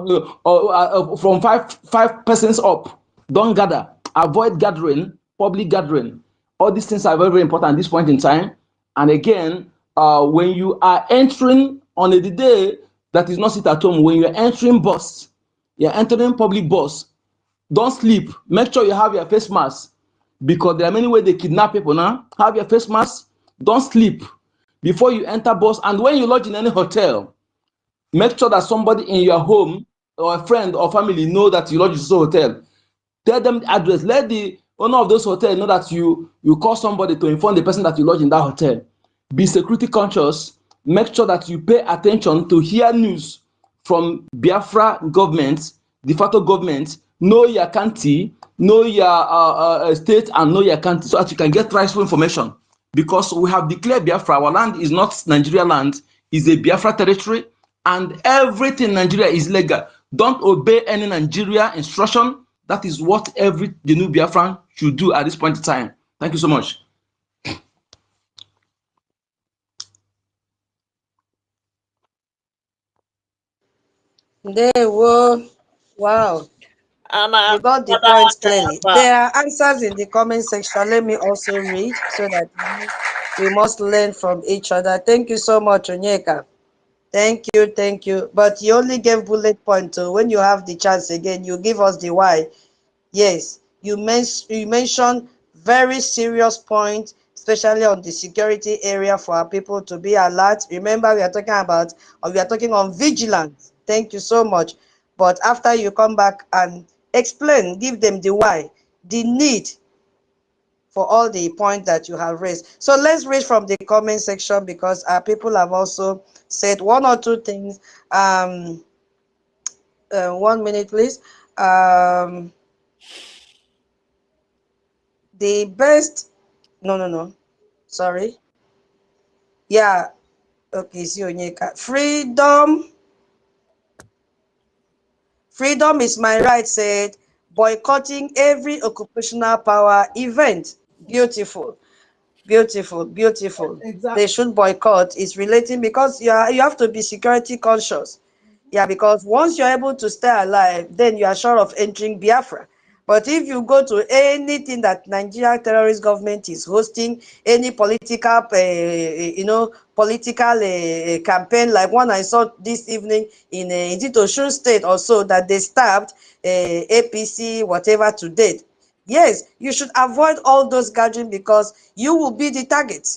or from five persons up. Don't gather. Avoid gathering, public gathering. All these things are very, very important at this point in time. And again, when you are entering on a day that is not sit at home, when you're entering bus, you're entering public bus, don't sleep. Make sure you have your face mask because there are many ways they kidnap people now. Have your face mask. Don't sleep before you enter bus. And when you lodge in any hotel, make sure that somebody in your home or a friend or family know that you lodge in this hotel. Tell them the address. Let the owner of those hotels know that you call somebody to inform the person that you lodge in that hotel. Be security conscious. Make sure that you pay attention to hear news from Biafra government, de facto government. Know your county, know your state, and know your country so that you can get rightful information. Because we have declared Biafra, our land is not Nigeria land, it's a Biafra territory, and everything in Nigeria is legal. Don't obey any Nigeria instruction. That is what the new Biafran should do at this point in time. Thank you so much. Wow. And You got the point clearly. There are answers in the comment section. Let me also read so that we must learn from each other. Thank you so much, Onyeka. Thank you. But you only gave bullet point. So when you have the chance again, you give us the why. Yes, you mentioned very serious point, especially on the security area for our people to be alert. Remember, we are talking on vigilance. Thank you so much. But after you come back and explain, give them the why, the need for all the points that you have raised. So let's read from the comment section because our people have also said one or two things. 1 minute, please. The best, no, sorry. Yeah, okay, see Onyeka. Freedom is my right, said boycotting every occupational power event. Beautiful. Exactly. They should boycott. It's relating because you have to be security conscious. Yeah, because once you're able to stay alive, then you are sure of entering Biafra. But if you go to anything that Nigeria terrorist government is hosting, any political, campaign like one I saw this evening in Osun State also that they stabbed APC whatever to date. Yes, you should avoid all those gatherings because you will be the target.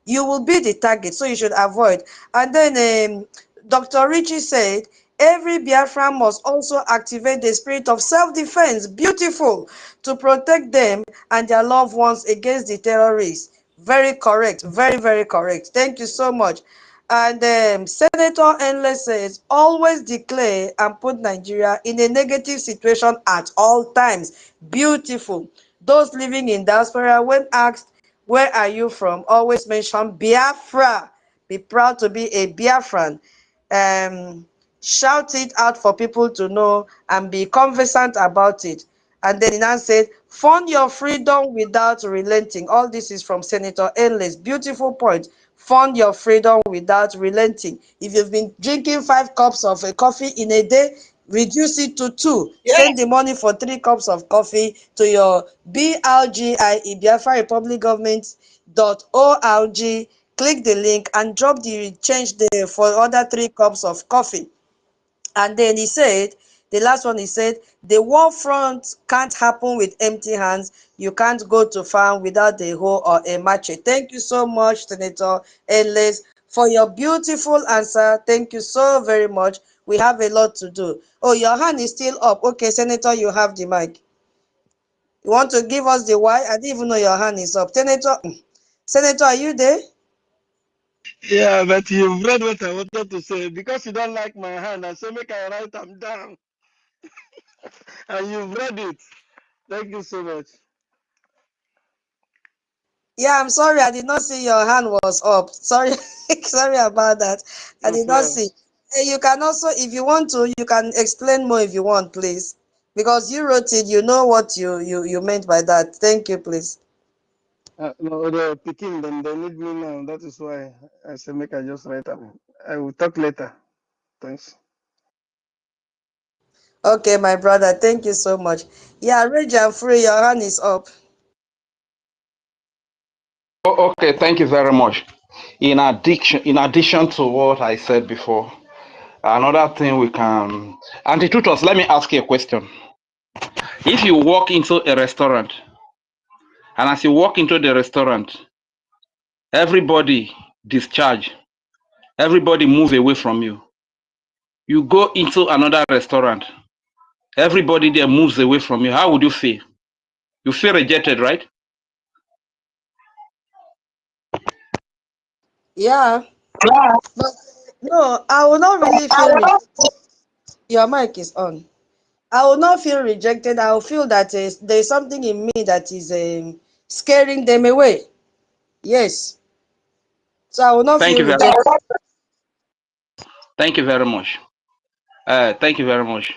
You will be the target, so you should avoid. And then Dr. Richie said, every Biafran must also activate the spirit of self-defense, beautiful, to protect them and their loved ones against the terrorists. Very correct, very, very correct. Thank you so much. And Senator Endless says, always declare and put Nigeria in a negative situation at all times. Beautiful. Those living in diaspora, when asked, where are you from? Always mention Biafra. Be proud to be a Biafran. Shout it out for people to know and be conversant about it. And then he now said, fund your freedom without relenting. All this is from Senator Endless. Beautiful point. Fund your freedom without relenting. If you've been drinking 5 cups of coffee in a day, reduce it to 2. Send the money for 3 cups of coffee to your BRGIE, Biafra Republic Government.org. Click the link and drop the change there for other 3 cups of coffee. And then he said, the last one, he said, the war front can't happen with empty hands. You can't go to farm without a hoe or a machete. Thank you so much, Senator Endless, for your beautiful answer. Thank you so very much. We have a lot to do. Oh, your hand is still up. Okay, Senator, you have the mic. You want to give us the why? I didn't even know your hand is up. Senator, are you there? Yeah, but you've read what I wanted to say. Because you don't like my hand, I say make I write them down. And you've read it. Thank you so much. Yeah, I'm sorry. I did not see your hand was up. Sorry, sorry about that. I No did not problem. see. You can also, if you want to, you can explain more if you want, please. Because you wrote it, you know what you meant by that. Thank you, please. No, the picking them, they need me now. That is why I say make I just write them. I will talk later. Thanks. Okay, my brother. Thank you so much. Yeah, Rage and Free, your hand is up. Oh, okay, thank you very much. In addition to what I said before, another thing we can, and the truth was, let me ask you a question. If you walk into a restaurant, and as you walk into the restaurant, everybody discharge, everybody move away from you. You go into another restaurant, everybody there moves away from you. How would you feel? You feel rejected, right? Yeah, but no, I will not really feel your mic is on. I will not feel rejected. I will feel that there's something in me that is scaring them away. Yes. So I will not Thank feel you very, rejected. thank you very much. Thank you very much.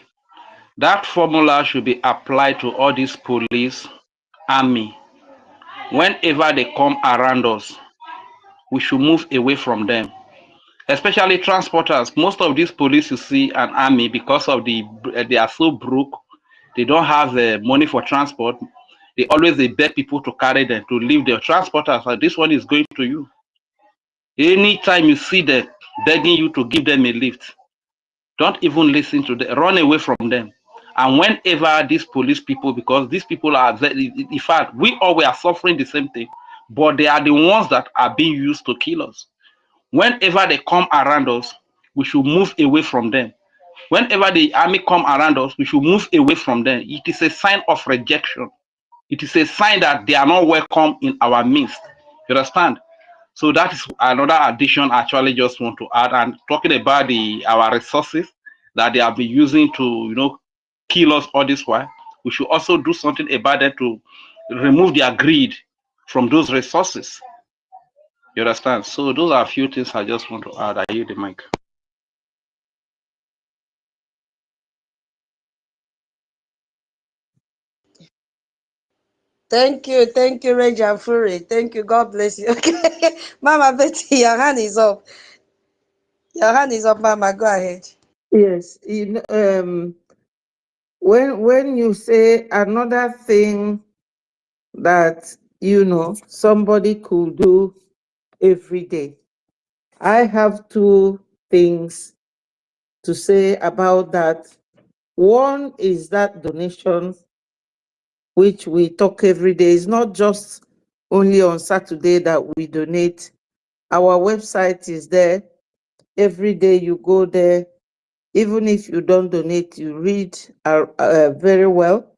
That formula should be applied to all these police, army. Whenever they come around us, we should move away from them. Especially transporters. Most of these police you see and army, because of they are so broke, they don't have the money for transport. They beg people to carry them, to leave their transporters. And this one is going to you. Anytime you see them begging you to give them a lift, don't even listen to them. Run away from them. And whenever these police people, because these people are, in fact, we all are suffering the same thing, but they are the ones that are being used to kill us. Whenever they come around us, we should move away from them. Whenever the army come around us, we should move away from them. It is a sign of rejection. It is a sign that they are not welcome in our midst. You understand? So that is another addition I actually just want to add. And talking about our resources that they have been using to, kill us all this while, we should also do something about it to remove their greed from those resources. You understand? So those are a few things I just want to add. I yield the mic. Thank you, Rage and Fury. Thank you. God bless you. Okay, Mama Betty, your hand is up. Your hand is up, Mama. Go ahead. Yes, when you say another thing that somebody could do every day, I have 2 things to say about that. One is that donation which we talk every day. It's not just only on Saturday that we donate. Our website is there. Every day you go there. Even if you don't donate, you read very well.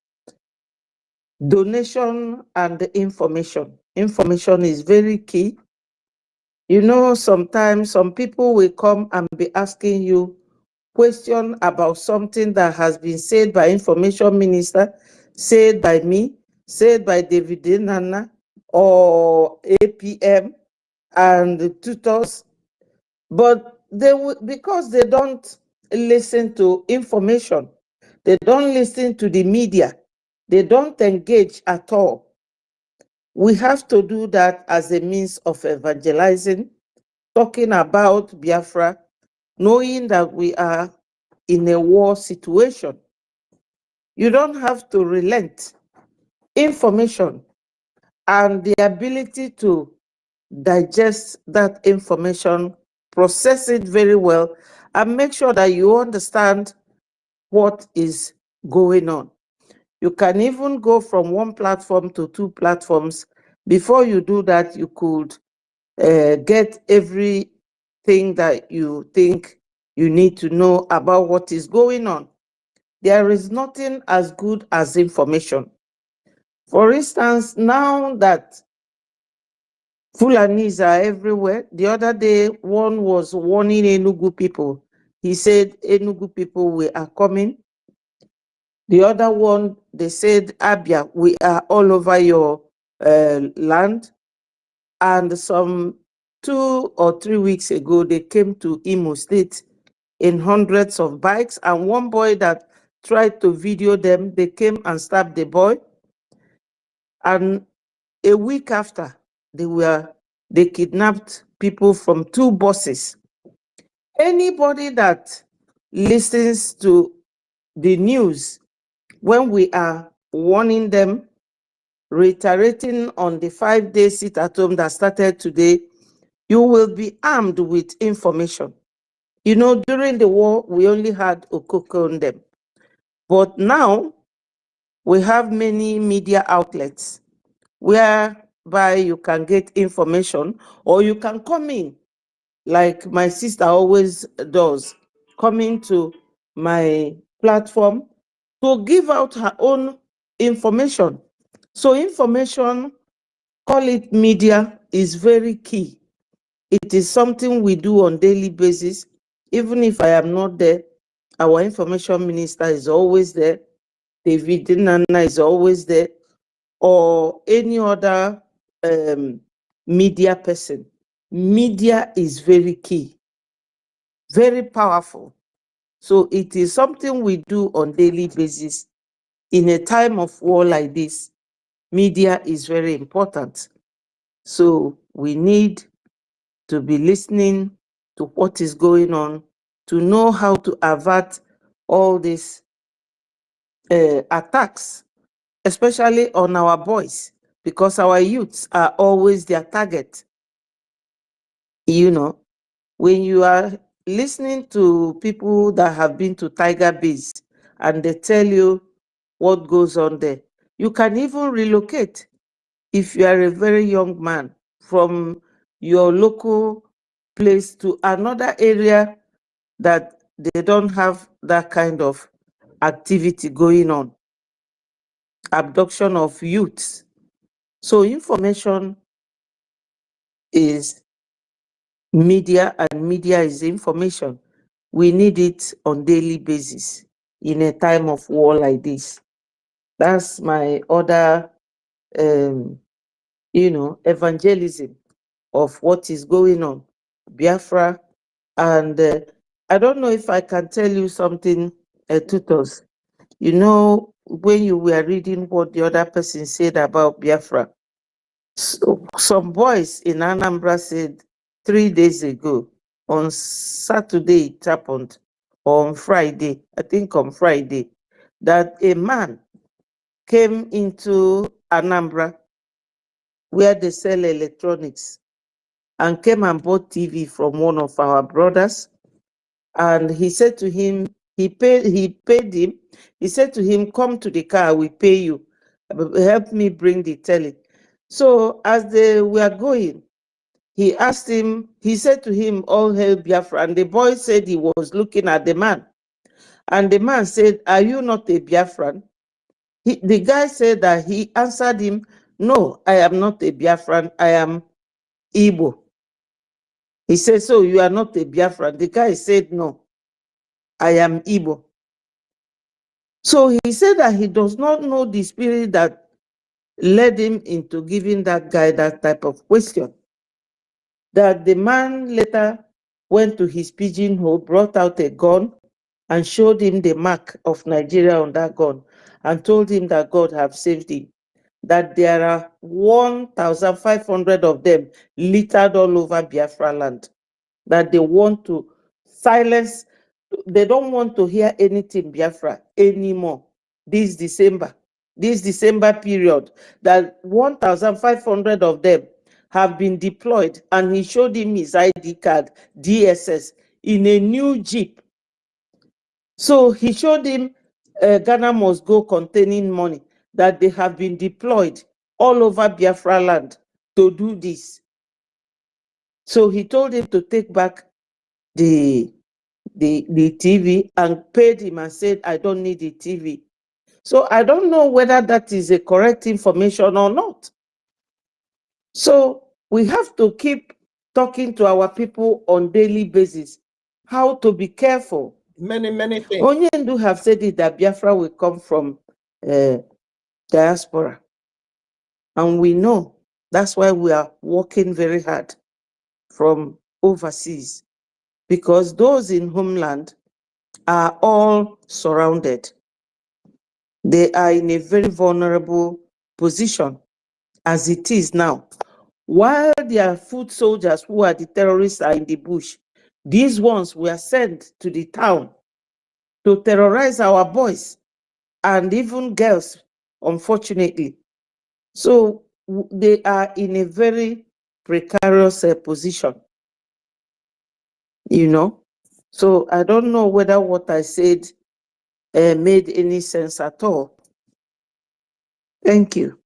Donation and information. Information is very key. You know, sometimes some people will come and be asking you question about something that has been said by information minister, said by me, said by David Nana or APM and the tutors, but they would, because they don't listen to information, they don't listen to the media, they don't engage at all. We have to do that as a means of evangelizing, talking about Biafra, knowing that we are in a war situation. You don't have to relent. Information and the ability to digest that information, process it very well, and make sure that you understand what is going on. You can even go from one platform to two platforms. Before you do that, you could get everything that you think you need to know about what is going on. There is nothing as good as information. For instance, now that Fulanis are everywhere, the other day one was warning Enugu people. He said Enugu people, we are coming. The other one, they said Abia, we are all over your land. And some 2 or 3 weeks ago, they came to Imo State in hundreds of bikes, and one boy that tried to video them, they came and stabbed the boy. And a week after, they kidnapped people from 2 buses. Anybody that listens to the news when we are warning them, reiterating on the 5-day sit-at-home that started today, you will be armed with information. You know, during the war, we only had Okoko on them. But now, we have many media outlets whereby you can get information, or you can come in, like my sister always does, coming to my platform to give out her own information. So information, call it media, is very key. It is something we do on daily basis. Even if I am not there, our information minister is always there. David Nana is always there, or any other media person. Media is very key, very powerful. So it is something we do on daily basis. In a time of war like this, media is very important. So we need to be listening to what is going on, to know how to avert all these attacks, especially on our boys, because our youths are always their target. You know, when you are listening to people that have been to Tiger Base and they tell you what goes on there, you can even relocate if you are a very young man from your local place to another area that they don't have that kind of activity going on. Abduction of youths. So information is media, and media is information. We need it on daily basis in a time of war like this. That's my other, evangelism of what is going on, Biafra. And I don't know if I can tell you something, tutors. You know, when you were reading what the other person said about Biafra, so some boys in Anambra said 3 days ago, on Saturday it happened, or on Friday, I think on Friday, that a man came into Anambra where they sell electronics and came and bought TV from one of our brothers. And he said to him, he paid him, he said to him, come to the car, we pay you. help me bring the telly. So as they were going, he asked him, he said to him, all hail Biafra. And the boy said he was looking at the man. And the man said, are you not a Biafran? The guy said that he answered him, no, I am not a Biafran, I am Igbo. He said, so you are not a Biafran? The guy said, no, I am Igbo. So he said that he does not know the spirit that led him into giving that guy that type of question. That the man later went to his pigeonhole, brought out a gun, and showed him the mark of Nigeria on that gun, and told him that God have saved him. That there are 1,500 of them littered all over Biafra land. That they want to silence, they don't want to hear anything Biafra anymore this December period, that 1,500 of them have been deployed, and he showed him his ID card, DSS, in a new Jeep. So he showed him Ghana must go containing money, that they have been deployed all over Biafra land to do this. So he told him to take back the TV and paid him and said, I don't need the TV. So I don't know whether that is a correct information or not. So we have to keep talking to our people on daily basis, how to be careful. Many things. Onyendu have said it that Biafra will come from diaspora. And we know that's why we are working very hard from overseas, because those in homeland are all surrounded. They are in a very vulnerable position as it is now. While their foot soldiers, who are the terrorists, are in the bush, these ones were sent to the town to terrorize our boys and even girls, unfortunately. So they are in a very precarious position, you know. So I don't know whether what I said made any sense at all. Thank you.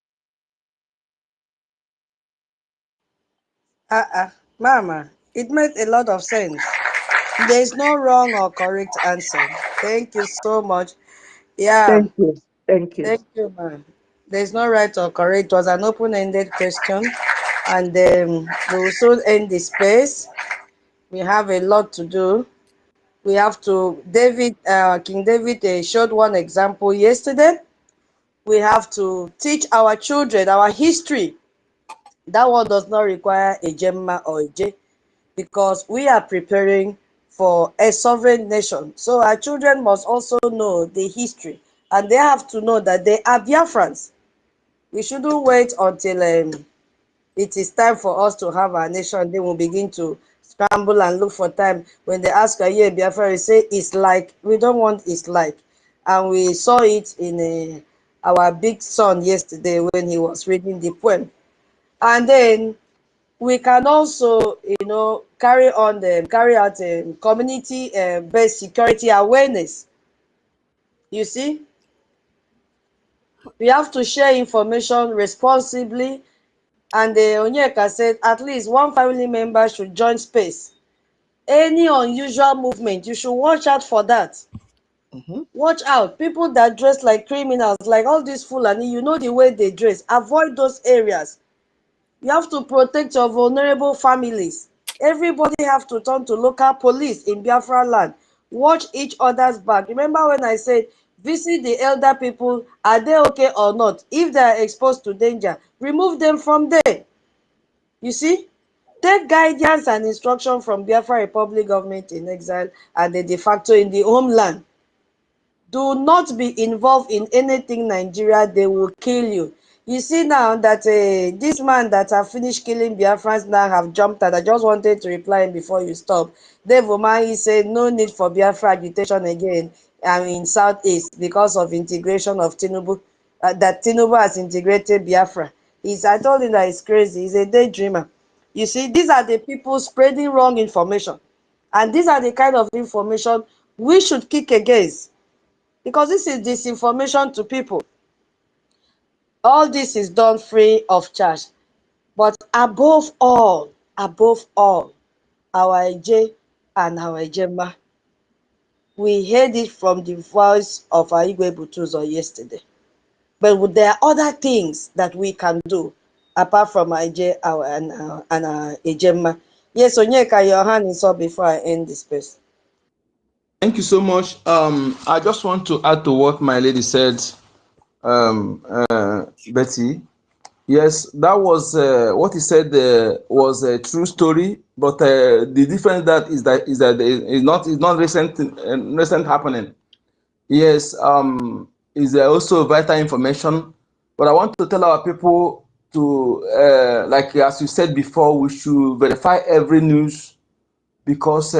Mama, it made a lot of sense. There is no wrong or correct answer. Thank you so much. Yeah, Thank you. Thank you. thank you, ma'am. There's no right or correct. It was an open-ended question, and we will soon end the space. We have a lot to do. We have to, King David showed one example yesterday. We have to teach our children our history. That one does not require a Gemma or a J, because we are preparing for a sovereign nation. So our children must also know the history, and they have to know that they are Biafrans. We shouldn't wait until it is time for us to have our nation. Then we'll begin to scramble and look for time. When they ask, are you a Biafra? We say, it's like. We don't want it's like. And we saw it in our big son yesterday when he was reading the poem. And then we can also, carry out community-based security awareness. You see, we have to share information responsibly. And Onyeka said at least one family member should join space. Any unusual movement, you should watch out for that. Watch out. People that dress like criminals, like all these Fulani, you know the way they dress. Avoid those areas. You have to protect your vulnerable families. Everybody have to turn to local police in Biafra land. Watch each other's back. Remember when I said, visit the elder people, are they okay or not? If they are exposed to danger, remove them from there. You see? Take guidance and instruction from Biafra Republic government in exile and the de facto in the homeland. Do not be involved in anything Nigeria, they will kill you. You see now that this man that have finished killing Biafrans now have jumped out. I just wanted to reply him before you stop. Dave Omahi said no need for Biafra agitation again in Southeast because of integration of Tinubu, that Tinubu has integrated Biafra. I told him that he's crazy. He's a daydreamer. You see, these are the people spreading wrong information. And these are the kind of information we should kick against, because this is disinformation to people. All this is done free of charge. But above all, our Ije and our Ijema, we heard it from the voice of our Igwe Butuzo yesterday. But there are other things that we can do apart from Ije and Ijema. Yes, Onyeka, your hand is up before I end this space. Thank you so much. I just want to add to what my lady said, Betty. Yes, that was what he said was a true story, but the difference is that it's not recent happening. Yes, is also vital information, but I want to tell our people to like as you said before, we should verify every news because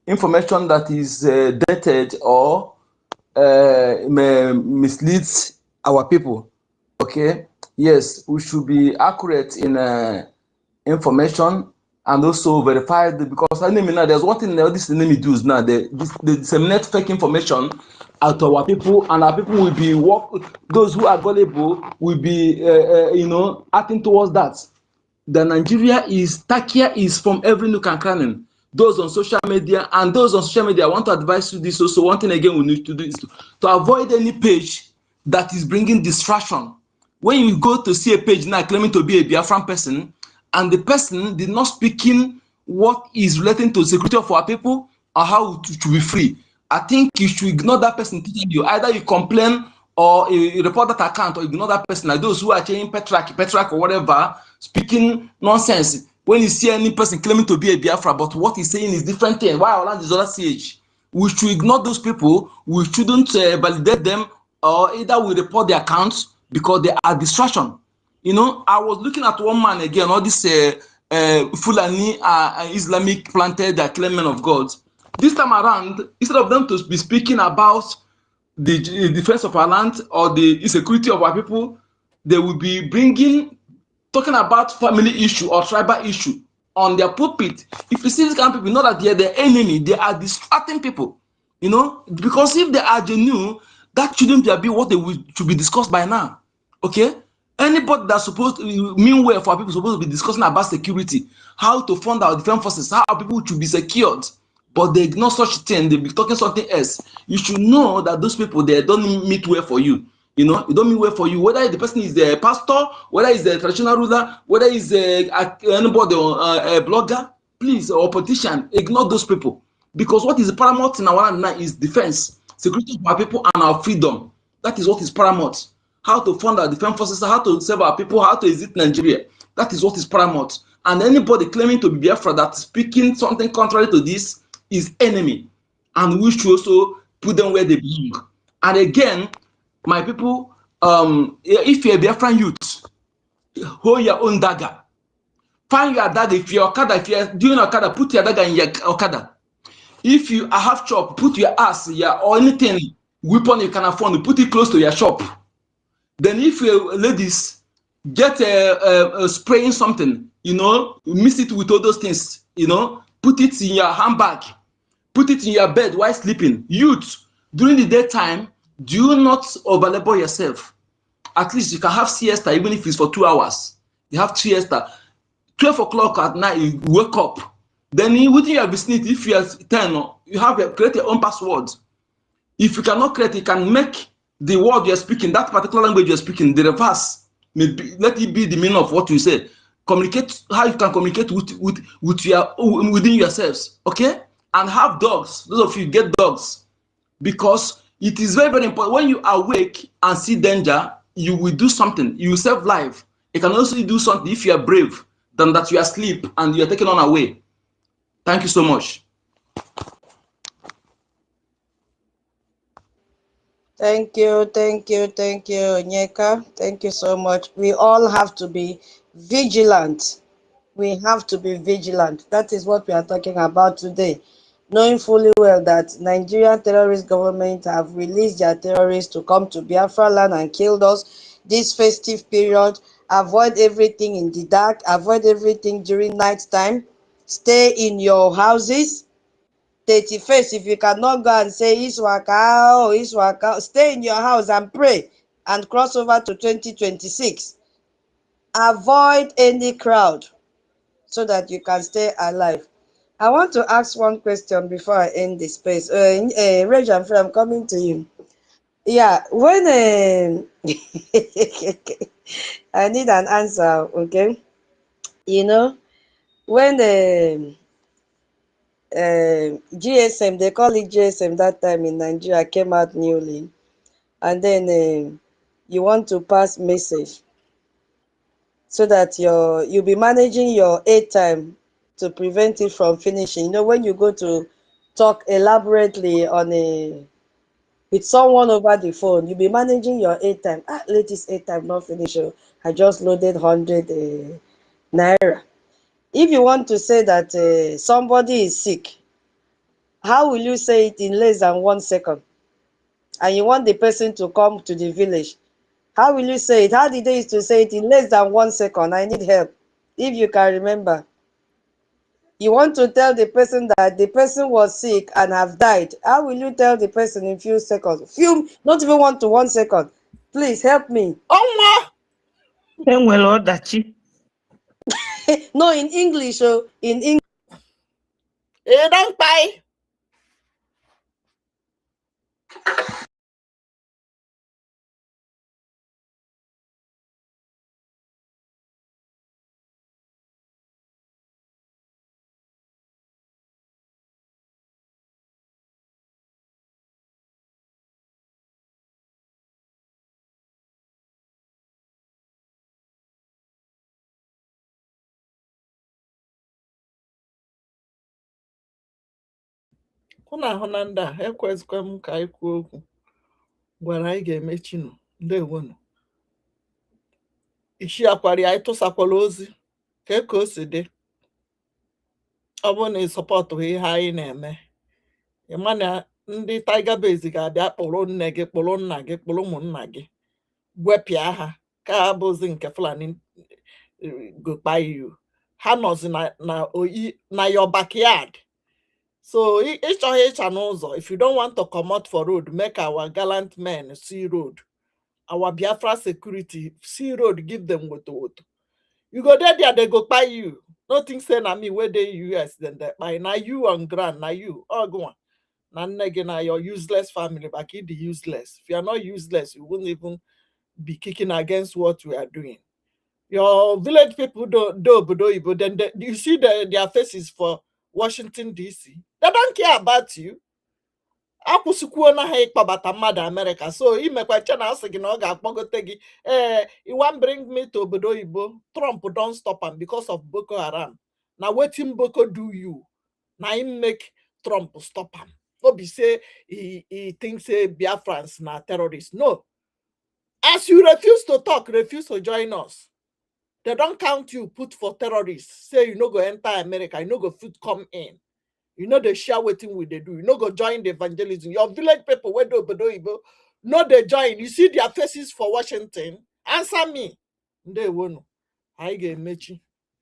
information that is dated or misleads our people. Okay, yes, we should be accurate in information and also verify because enemy now there's one thing that this enemy does now, they disseminate fake information out to our people, and our people will be those who are gullible will be acting towards that. The Nigeria is Takia is from every nook and cranny. Those on social media and those on social media, I want to advise you this also. One thing again we need to do is to avoid any page that is bringing distraction. When you go to see a page now claiming to be a Biafran person, and the person did not speak in what is relating to security of our people or how to be free, I think you should ignore that person teaching you. Either you complain or you report that account or ignore that person. Like those who are changing Petrak or whatever, speaking nonsense. When you see any person claiming to be a Biafra, but what he's saying is different thing. Why our land is other CH? We should ignore those people. We shouldn't validate them, or either we report their accounts because they are distraction. You know, I was looking at one man again, all this Fulani Islamic planted the claimant of God. This time around, instead of them to be speaking about the defense of our land or the insecurity of our people, they will be talking about family issue or tribal issue on their pulpit. If you see these kind of people, know that they are the enemy, they are distracting people, you know, because if they are genuine, that shouldn't be what should be discussed by now. Okay? Anybody that's supposed to mean well for people supposed to be discussing about security, how to fund our defense forces, how people should be secured, but they ignore such thing, they be talking something else. You should know that those people, they don't meet well for you. You know, it don't mean well for you. Whether the person is a pastor, whether it's a traditional ruler, whether it's anybody or a blogger, please, or politician, ignore those people. Because what is paramount in our land now is defense, security of our people and our freedom. That is what is paramount. How to fund our defense forces, how to save our people, how to exit Nigeria. That is what is paramount. And anybody claiming to be Biafra that speaking something contrary to this is enemy. And we should also put them where they belong. And again, my people, if you're a Biafran youth, hold your own dagger. Find your dagger. If you're Okada, if you're doing Okada, put your dagger in your Okada. If you have shop, put your ass, or anything, weapon you can afford, put it close to your shop. Then if you ladies get spraying something, you know, mix it with all those things, you know, put it in your handbag, put it in your bed while sleeping. Youth, during the daytime, do not overlabor yourself. At least you can have siesta, even if it's for 2 hours. You have siesta. 12 o'clock at night, you wake up. Then within your vicinity, if you are 10, you have create your own password. If you cannot create, you can make the word you're speaking, that particular language you're speaking, the reverse. Maybe let it be the meaning of what you say. Communicate how you can communicate within yourselves, okay? And have dogs. Those of you get dogs, because it is very, very important. When you awake and see danger, you will do something. You will save life. You can also do something if you are brave than that you are asleep and you are taken on away. Thank you so much. Thank you, Onyeka. Thank you so much. We all have to be vigilant. We have to be vigilant. That is what we are talking about today. Knowing fully well that Nigerian terrorist government have released their terrorists to come to Biafra land and killed us this festive period. Avoid everything in the dark. Avoid everything during night time. Stay in your houses. 31st, if you cannot go and say Iswaka, stay in your house and pray. and cross over to 2026. Avoid any crowd so that you can stay alive. I want to ask one question before I end the space. Reg and Frey, I'm coming to you. Yeah, when I need an answer, okay? You know, when GSM, they call it GSM that time in Nigeria, came out newly, and then you want to pass message so that you'll be managing your airtime to prevent it from finishing. You know, when you go to talk elaborately on with someone over the phone, you'll be managing your airtime. Let this airtime not finish. Oh, I just loaded 100 naira. If you want to say that somebody is sick, how will you say it in less than 1 second? And you want the person to come to the village. How will you say it? How did they used to say it in less than 1 second? I need help. If you can remember. You want to tell the person that the person was sick and have died. How will you tell the person in few seconds? Few, not even 1 to 1 second. Please help me. Oh, well, Odachi. No, in English. Oh, in English. Don't buy. Hụna ahụ na ndị a ekwezikwa m ka anyị kwuo okwu gwara anyị ga-emechi nụ ndewonu isi akwara anyị tụsakwala ozi ka o si dị ọ bụrụ na ị sọpọtụ ihe anyị na-eme ịma na ndị Tiger Base ga-abịa kpụrụ nne gị kpụrụ nna gị kpụrụ ụmụnna gị gwepịa ha ka ha bụzi nke Fulani gokpa iwu ha nọzi na your backyard. So ịchọghị ịcha n'ụzọ, if you don't want to comot for road, make our gallant men see road. Our Biafra security see road, give them woto. You go there, they go buy you. Nothing say na me where they US then they buy. Now you on ground, now you. Oh, go on. Now your useless family, back in the useless. If you are not useless, you wouldn't even be kicking against what we are doing. Your village people then you see their faces for Washington DC. They don't care about you. Akwụsịkwuo na ha ịkpọbata mmadụ America, so imekwa che na asị gị na ọ ga-akpọgote gị you wan bring me to obodo oyibo. Trump don't stop am because of Boko Haram. Na wetin Boko do you na him make Trump stop am. No be say he thinks say Biafrans na terrorists. No, as you refuse to talk, refuse to join us, they don't count you put for terrorists. Say you no go enter America, you no go fit come in. You know they share waiting with they do. You know go join the evangelism. Your village people where do no they join. You see their faces for Washington. Answer me. They won't. I get mechi.